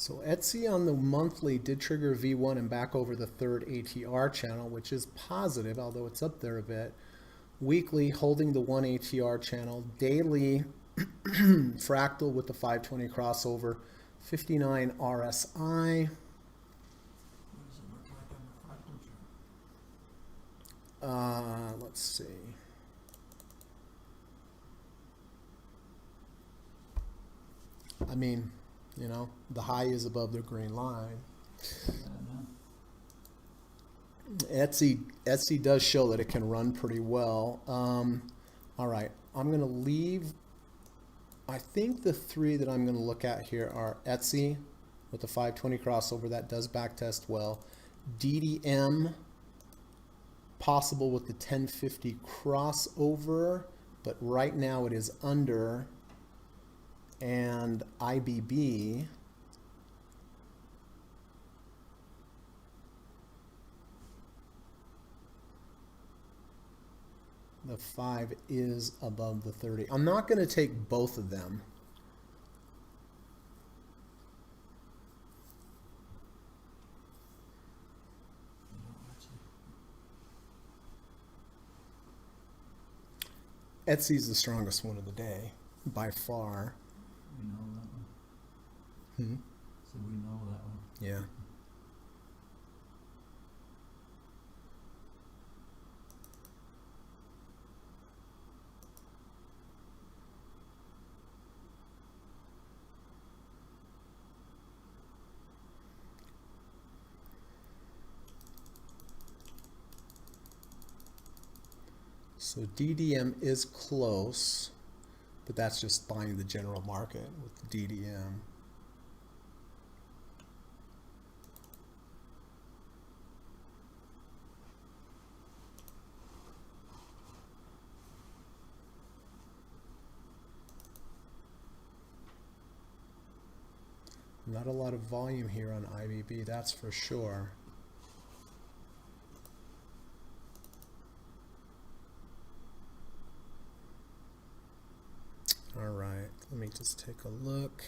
S1: So Etsy on the monthly did trigger V1 and back over the third ATR channel, which is positive, although it's up there a bit. Weekly holding the one ATR channel. Daily fractal with the 520 crossover. 59 RSI.
S3: What does it look like on the fractal chart?
S1: Let's see. I mean, you know, the high is above the green line.
S3: I don't know.
S1: Etsy does show that it can run pretty well. All right, I'm going to leave. I think the three that I'm going to look at here are Etsy with the 520 crossover. That does backtest well. DDM, possible with the 1050 crossover, but right now it is under. And IBB, the 5 is above the 30. I'm not going to take both of them. Etsy's the strongest one of the day, by far.
S3: We know that one.
S1: Hmm?
S3: So we know that one.
S1: Yeah. So DDM is close, but that's just buying the general market with DDM. Not a lot of volume here on IBB, that's for sure. All right, let me just take a look.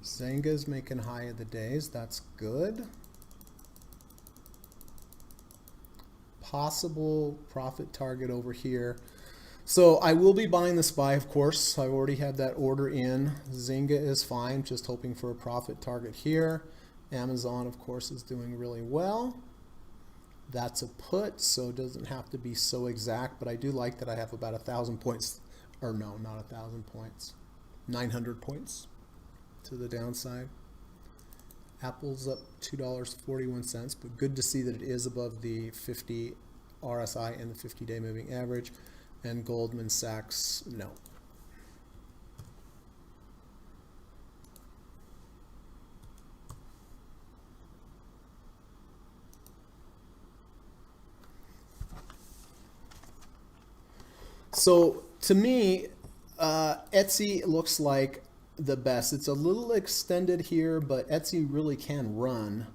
S1: Zynga's making high of the days, that's good. Possible profit target over here. So I will be buying the SPY, of course. I've already had that order in. Zynga is fine, just hoping for a profit target here. Amazon, of course, is doing really well. That's a put, so it doesn't have to be so exact, but I do like that I have about 1,000 points, or no, not 1,000 points, 900 points to the downside. Apple's up $2.41, but good to see that it is above the 50 RSI and the 50-day moving average. And Goldman Sachs, no. So to me, Etsy looks like the best. It's a little extended here, but Etsy really can run.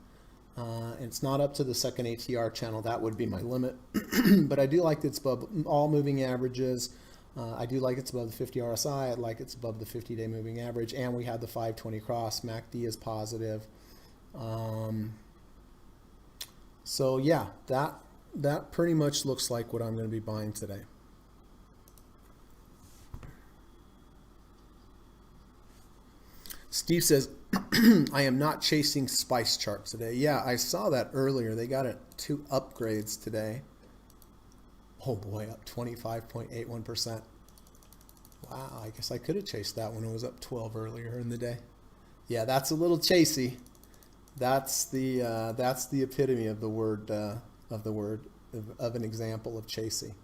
S1: It's not up to the second ATR channel. That would be my limit. But I do like that it's above all moving averages. I do like it's above the 50 RSI. I like it's above the 50-day moving average. And we had the 520 cross. MACD is positive. So yeah, that pretty much looks like what I'm going to be buying today. Steve says, I am not chasing spice charts today. Yeah, I saw that earlier. They got it 2 upgrades today. Oh boy, up 25.81%. Wow, I guess I could have chased that when it was up 12 earlier in the day. Yeah, that's a little chasey. That's the epitome of the word of an example of chasey.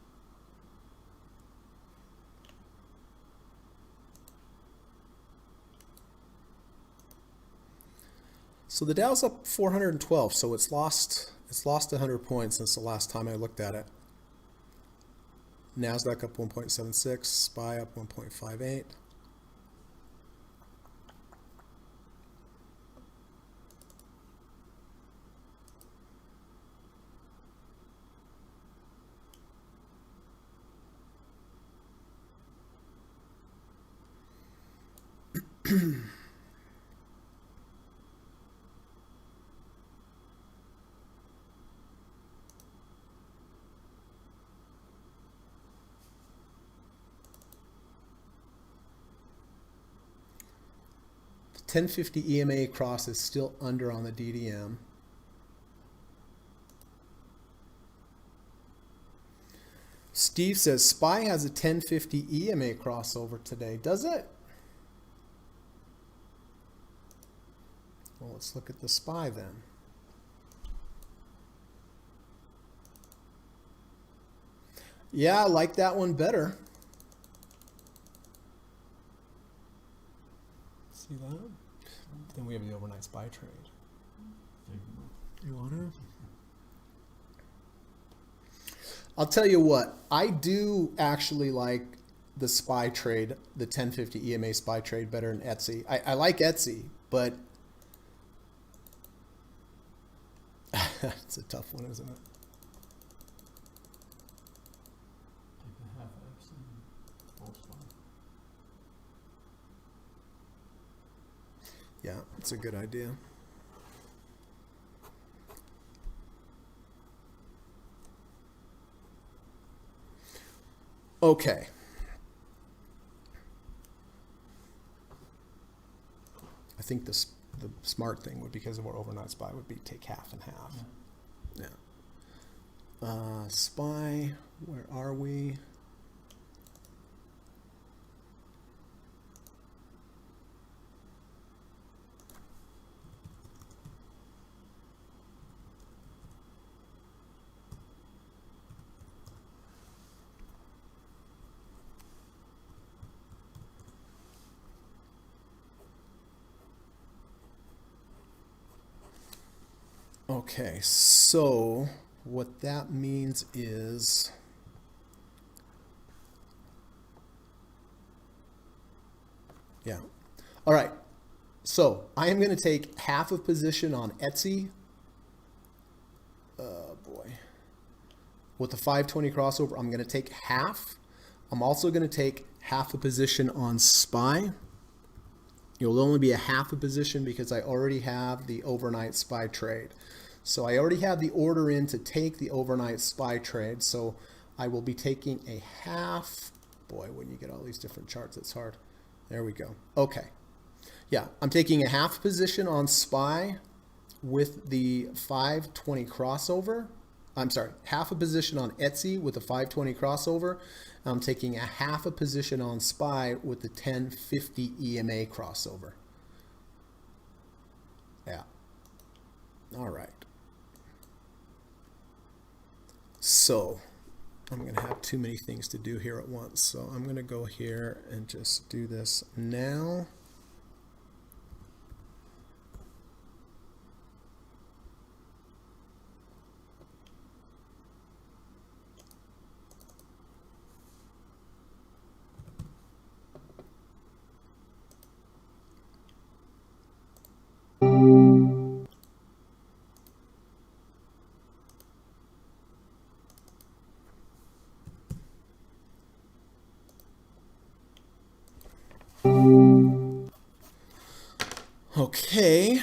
S1: So the Dow's up 412, so it's lost 100 points since the last time I looked at it. NASDAQ up 1.76, SPY up 1.58. The 1050 EMA cross is still under on the DDM. Steve says SPY has a 1050 EMA crossover today. Does it? Well, let's look at the SPY then. Yeah, I like that one better. See that? Then we have the overnight SPY trade. You want to? I'll tell you what, I do actually like the SPY trade, the 1050 EMA SPY trade better than Etsy. I like Etsy, but it's a tough one, isn't it?
S3: Take a half X and full spot.
S1: Yeah, it's a good idea. Okay. I think the smart thing would, because of our overnight SPY, would be take half and half. Yeah. SPY, where are we? Okay, so what that means is yeah. All right. So I am going to take half a position on Etsy. Boy. With the 520 crossover, I'm going to take half. I'm also going to take half a position on SPY. It'll only be a half a position because I already have the overnight SPY trade. So I already have the order in to take the overnight SPY trade. So I will be taking a half. Boy, when you get all these different charts, it's hard. There we go. Okay. Yeah, I'm taking a half position on SPY with the 520 crossover. I'm sorry, half a position on Etsy with the 520 crossover. I'm taking a half a position on SPY with the 1050 EMA crossover. Yeah. All right. So I'm going to have too many things to do here at once. So I'm going to go here and just do this now. Okay.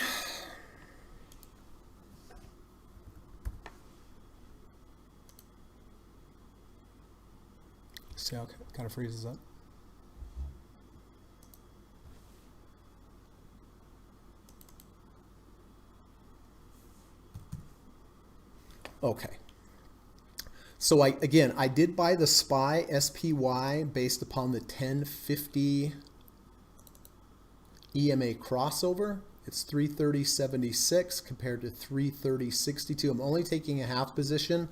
S1: See how it kind of freezes up? Okay. So I did buy the SPY SPY based upon the 1050 EMA crossover. It's 330.76 compared to 330.62. I'm only taking a half position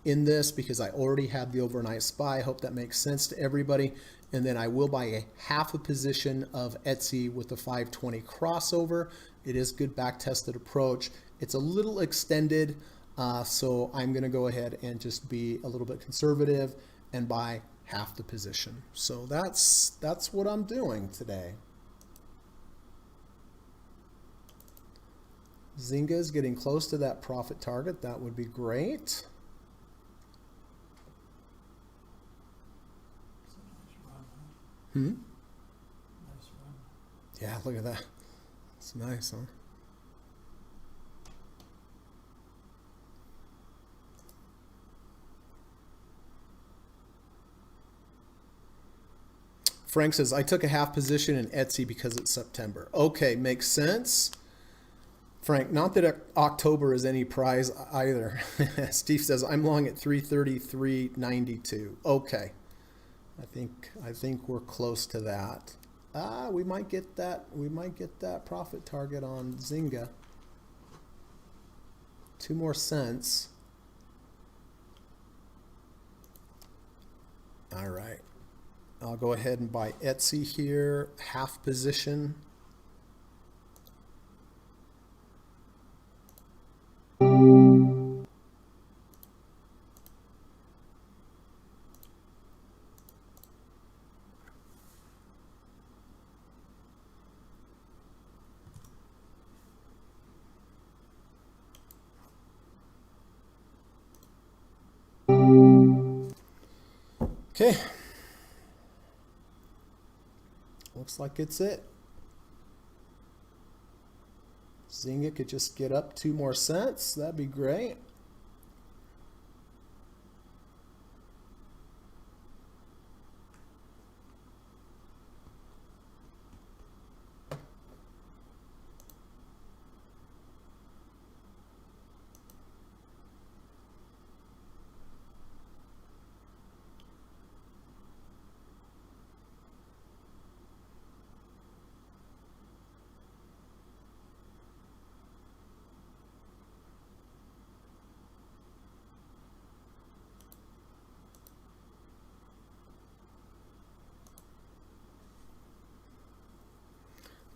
S1: in this because I already have the overnight SPY. I hope that makes sense to everybody. And then I will buy a half a position of Etsy with the 520 crossover. It is good back tested approach. It's a little extended. So I'm going to go ahead and just be a little bit conservative and buy half the position. So that's what I'm doing today. Zynga is getting close to that profit target. That would be great.
S3: It's a nice run, huh?
S1: Hmm?
S3: Nice run.
S1: Yeah, look at that. It's nice, huh? Frank says, I took a half position in Etsy because it's September. Okay, makes sense. Frank, not that October is any prize either. Steve says, I'm long at 333.92. Okay. I think we're close to that. We might get that profit target on Zynga. 2 more cents. All right. I'll go ahead and buy Etsy here, half position. Okay. Looks like it's it. Zynga could just get up 2 more cents. That'd be great.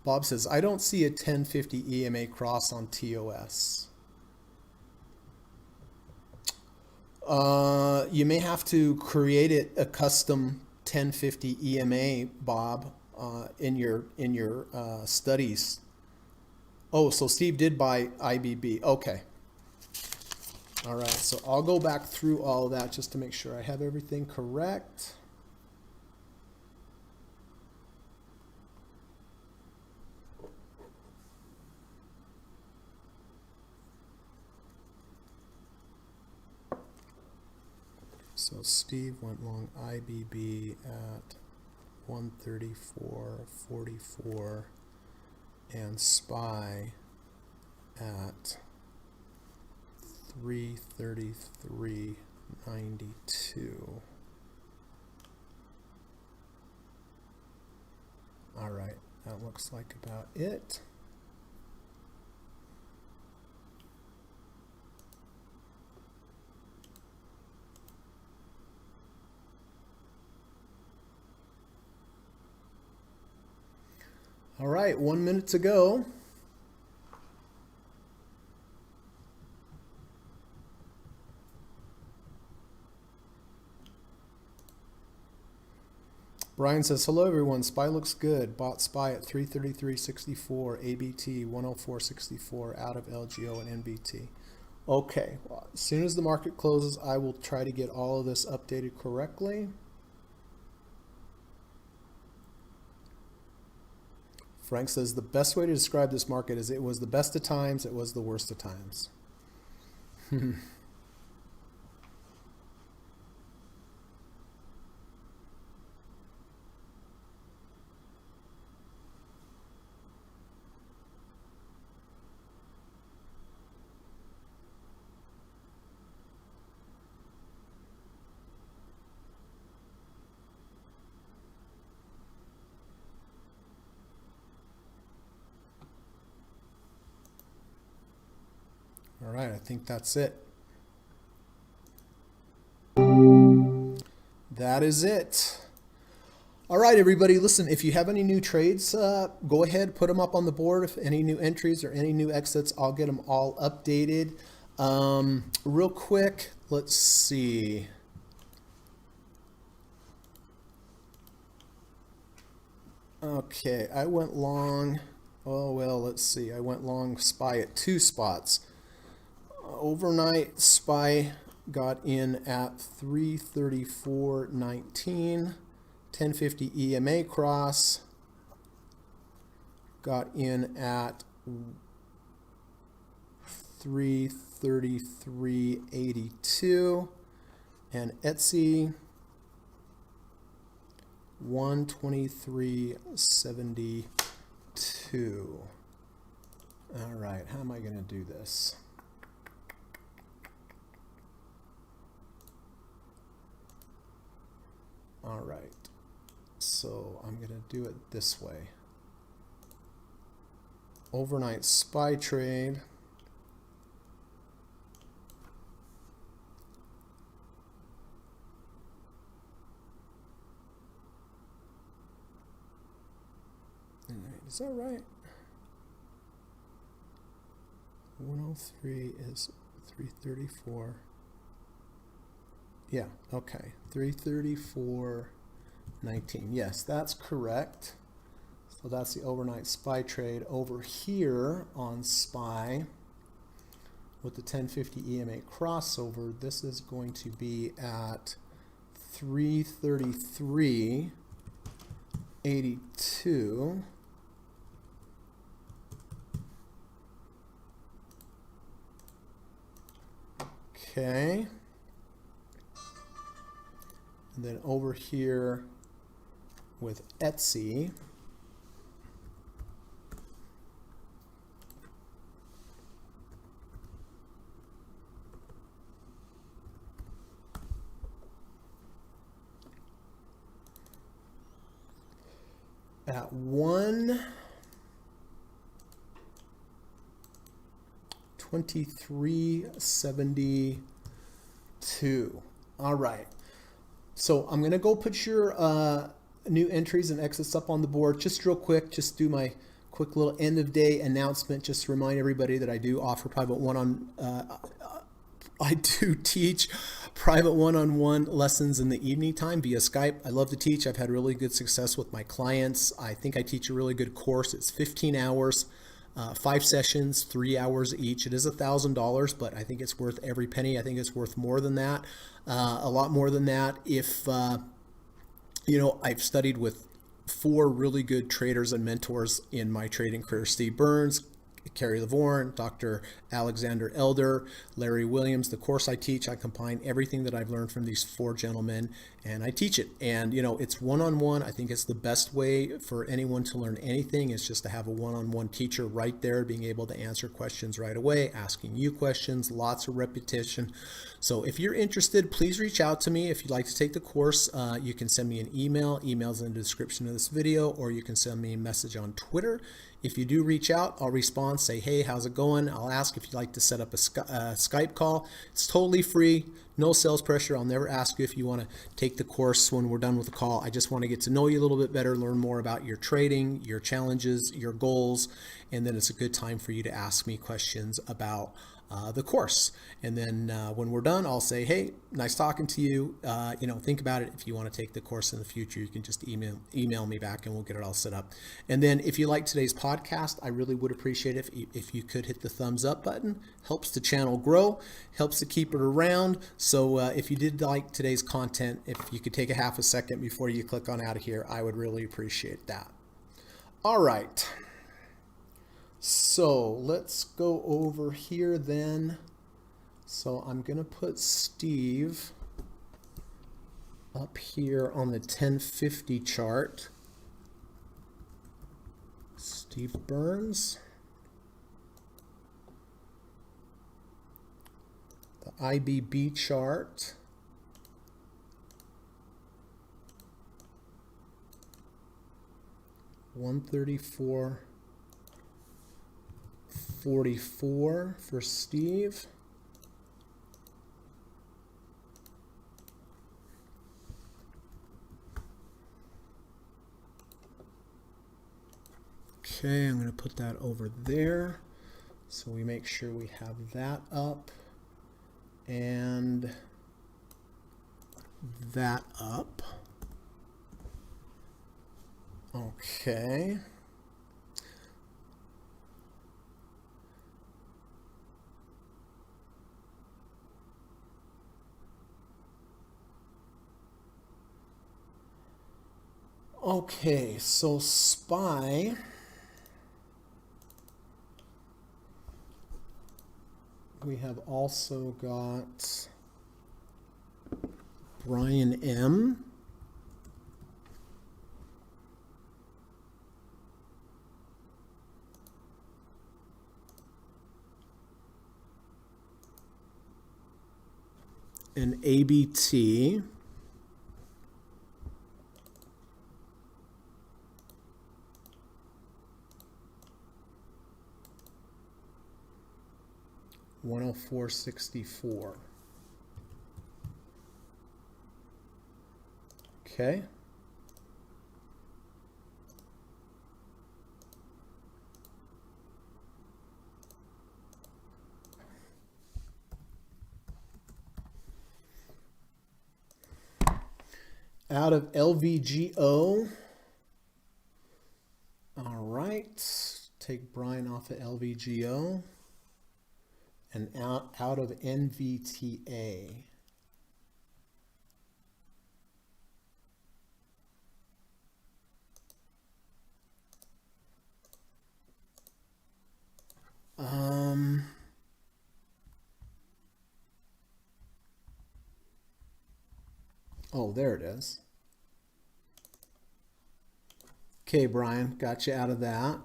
S1: Bob says, I don't see a 1050 EMA cross on TOS. You may have to create it a custom 1050 EMA, Bob, in your studies. Oh, so Steve did buy IBB. Okay. All right, so I'll go back through all of that just to make sure I have everything correct. So Steve went long IBB at 134.44 and SPY at 333.92. All right, that looks like about it. All right, 1 minute to go. Brian says, hello everyone, SPY looks good. Bought SPY at 333.64, ABT 104.64 out of LGO and NBT. Okay, well, as soon as the market closes, I will try to get all of this updated correctly. Frank says, the best way to describe this market is it was the best of times, it was the worst of times. All right, I think that's it. That is it. All right, everybody, listen, if you have any new trades, go ahead, put them up on the board. If any new entries or any new exits, I'll get them all updated. Real quick, let's see. Okay, I went long. Oh, well, let's see. I went long SPY at 2 spots. Overnight SPY got in at 334.19, 1050 EMA cross. got in at 333.82, and Etsy 123.72. All right, how am I going to do this? All right, so I'm going to do it this way. Overnight SPY trade. Is that right? 103 is 334. Yeah, okay. 334.19. Yes, that's correct. So that's the overnight SPY trade. Over here on SPY with the 1050 EMA crossover, this is going to be at 333.82. Okay. And then over here with Etsy, at 123.72. All right. So I'm going to go put your new entries and exits up on the board just real quick. Just do my quick little end of day announcement. Just to remind everybody that I do offer private I do teach private one-on-one lessons in the evening time via Skype. I love to teach. I've had really good success with my clients. I think I teach a really good course. It's 15 hours, 5 sessions, 3 hours each. It is $1,000, but I think it's worth every penny. I think it's worth more than that, a lot more than that. If, you know, I've studied with 4 really good traders and mentors in my trading career: Steve Burns, Kerry Lavorne, Dr. Alexander Elder, Larry Williams. The course I teach, I combine everything that I've learned from these 4 gentlemen and I teach it. And, you know, it's one-on-one. I think it's the best way for anyone to learn anything is just to have a one-on-one teacher right there, being able to answer questions right away, asking you questions, lots of repetition. So if you're interested, please reach out to me. If you'd like to take the course, you can send me an email. Email's in the description of this video, or you can send me a message on Twitter. If you do reach out, I'll respond, say, hey, how's it going? I'll ask if you'd like to set up a Skype call. It's totally free, no sales pressure. I'll never ask you if you want to take the course when we're done with the call. I just want to get to know you a little bit better, learn more about your trading, your challenges, your goals, and then it's a good time for you to ask me questions about the course. And then when we're done, I'll say, hey, nice talking to you. You know, think about it. If you want to take the course in the future, you can just email me back and we'll get it all set up. And then if you like today's podcast, I really would appreciate it if you could hit the thumbs up button. Helps the channel grow, helps to keep it around. So if you did like today's content, if you could take a half a second before you click on out of here, I would really appreciate that. All right. So let's go over here then. So I'm going to put Steve up here on the 1050 chart. Steve Burns. The IBB chart. $134.44 for Steve. Okay, I'm going to put that over there so we make sure we have that up and that up. Okay. Okay, so SPY We have also got Brian M. And ABT. $104.64. Okay. Out of LVGO. All right. Take Brian off of LVGO. And out of NVTA. Oh, there it is. Okay, Brian, got you out of that.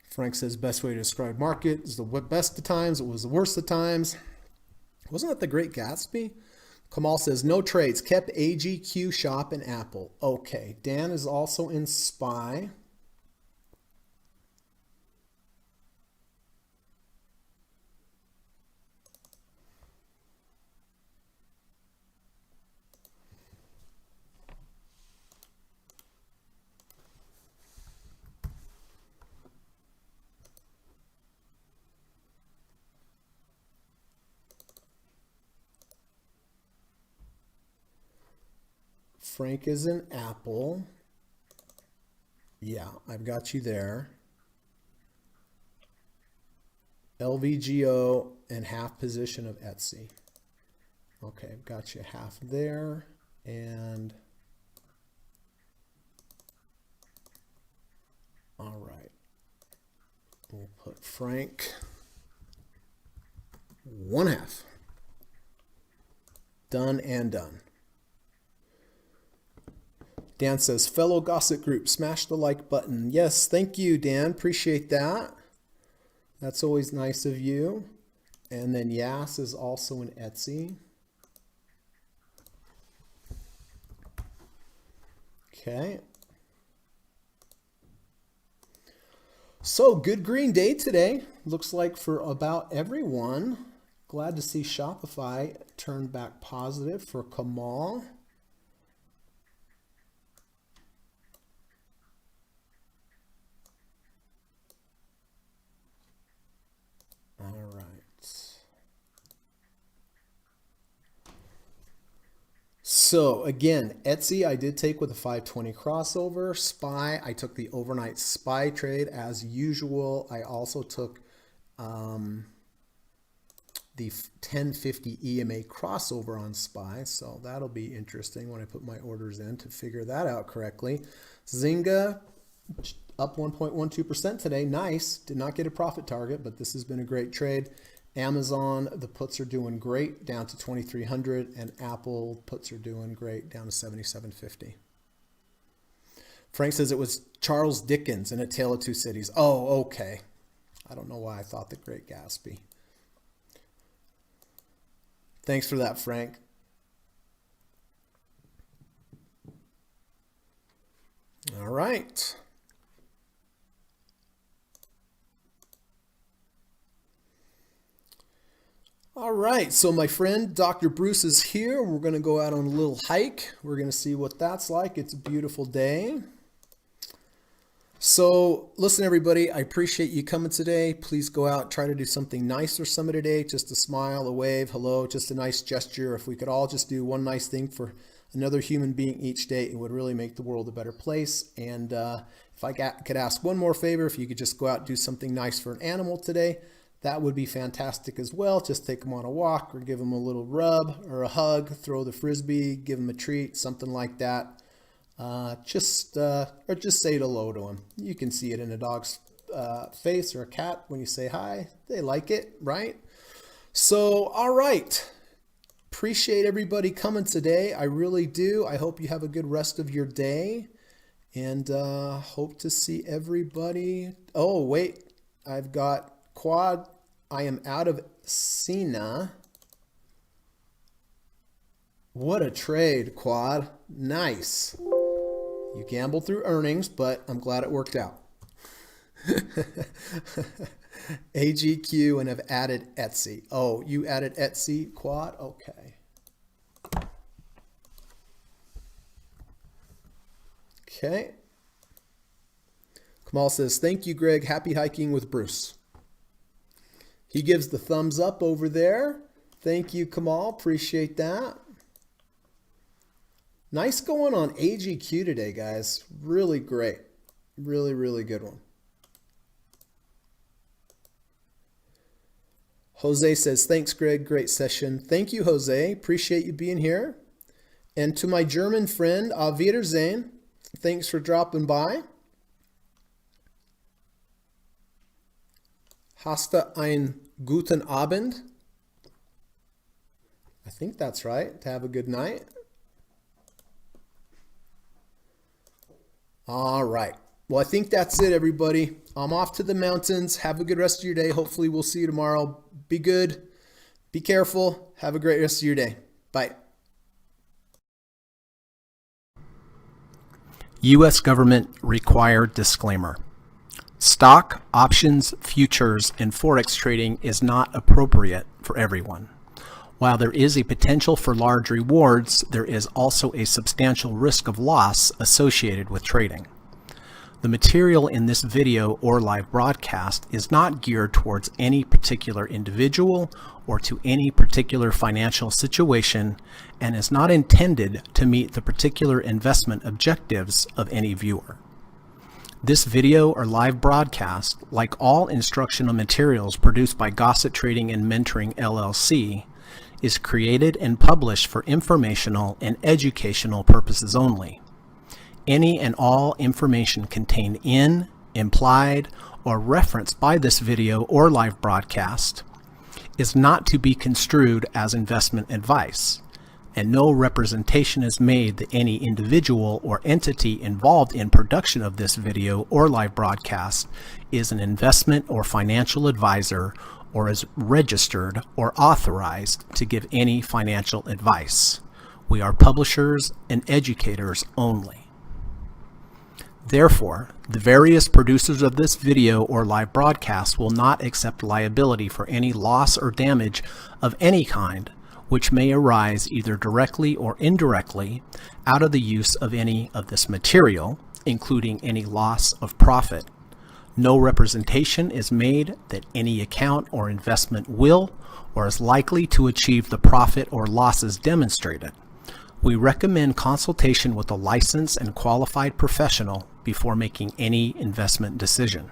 S1: Frank says best way to describe market is the best of times. It was the worst of times. Wasn't that the Great Gatsby? Kamal says no trades. Kept AGQ, Shop, and Apple. Okay. Dan is also in SPY. Frank is in Apple. Yeah, I've got you there. LVGO and half position of Etsy. Okay, I've got you half there. And all right. We'll put Frank 1/2. Done and done. Dan says, fellow Gossett group, smash the like button. Yes, thank you, Dan. Appreciate that. That's always nice of you. And then Yas is also in Etsy. Okay. So, good green day today. Looks like for about everyone. Glad to see Shopify turn back positive for Kamal. All right. So again, Etsy I did take with a 520 crossover. SPY, I took the overnight SPY trade as usual. I also took the 1050 EMA crossover on SPY. So that'll be interesting when I put my orders in to figure that out correctly. Zynga up 1.12% today. Nice. Did not get a profit target, but this has been a great trade. Amazon, the puts are doing great, down to 2,300, and Apple puts are doing great, down to 7,750. Frank says it was Charles Dickens in A Tale of Two Cities. Oh, okay. I don't know why I thought the Great Gatsby. Thanks for that, Frank. All right. All right, so my friend Dr. Bruce is here. We're going to go out on a little hike. We're going to see what that's like. It's a beautiful day. So listen, everybody, I appreciate you coming today. Please go out, try to do something nice for somebody today. Just a smile, a wave, hello, just a nice gesture. If we could all just do one nice thing for another human being each day, it would really make the world a better place. And if I could ask one more favor, if you could just go out and do something nice for an animal today, that would be fantastic as well. Just take them on a walk or give them a little rub or a hug, throw the frisbee, give them a treat, something like that. Or just say hello to them. You can see it in a dog's face or a cat when you say hi. They like it, right? So, all right. Appreciate everybody coming today. I really do. I hope you have a good rest of your day. And hope to see everybody. Oh, wait. I've got Quad. I am out of Cena. What a trade, Quad. Nice. You gambled through earnings, but I'm glad it worked out. AGQ and have added Etsy. Oh, you added Etsy, Quad? Okay. Okay. Kamal says, thank you, Greg. Happy hiking with Bruce. He gives the thumbs up over there. Thank you, Kamal. Appreciate that. Nice going on AGQ today, guys. Really great. Really, really good one. Jose says, thanks, Greg. Great session. Thank you, Jose. Appreciate you being here. And to my German friend, Auf Wiedersehen. Thanks for dropping by. Hast du einen guten Abend? I think that's right. To have a good night. All right. Well, I think that's it, everybody. I'm off to the mountains. Have a good rest of your day. Hopefully, we'll see you tomorrow. Be good. Be careful. Have a great rest of your day. Bye. U.S. government required disclaimer. Stock, options, futures, and Forex trading is not appropriate for everyone. While there is a potential for large rewards, there is also a substantial risk of loss associated with trading. The material in this video or live broadcast is not geared towards any particular individual or to any particular financial situation and is not intended to meet the particular investment objectives of any viewer. This video or live broadcast, like all instructional materials produced by Gossett Trading and Mentoring LLC, is created and published for informational and educational purposes only. Any and all information contained in, implied, or referenced by this video or live broadcast is not to be construed as investment advice, and no representation is made that any individual or entity involved in production of this video or live broadcast is an investment or financial advisor or is registered or authorized to give any financial advice. We are publishers and educators only. Therefore, the various producers of this video or live broadcast will not accept liability for any loss or damage of any kind which may arise either directly or indirectly out of the use of any of this material, including any loss of profit. No representation is made that any account or investment will or is likely to achieve the profit or losses demonstrated. We recommend consultation with a licensed and qualified professional before making any investment decision.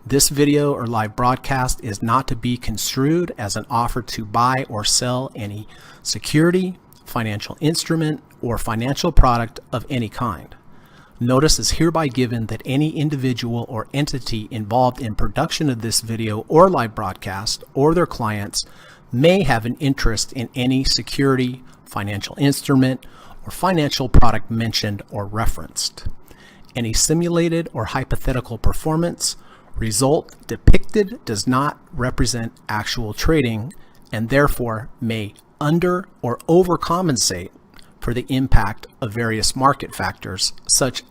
S1: This video or live broadcast is not to be construed as an offer to buy or sell any security, financial instrument, or financial product of any kind. Notice is hereby given that any individual or entity involved in production of this video or live broadcast or their clients may have an interest in any security, financial instrument, or financial product mentioned or referenced. Any simulated or hypothetical performance result depicted does not represent actual trading and therefore may under or overcompensate for the impact of various market factors such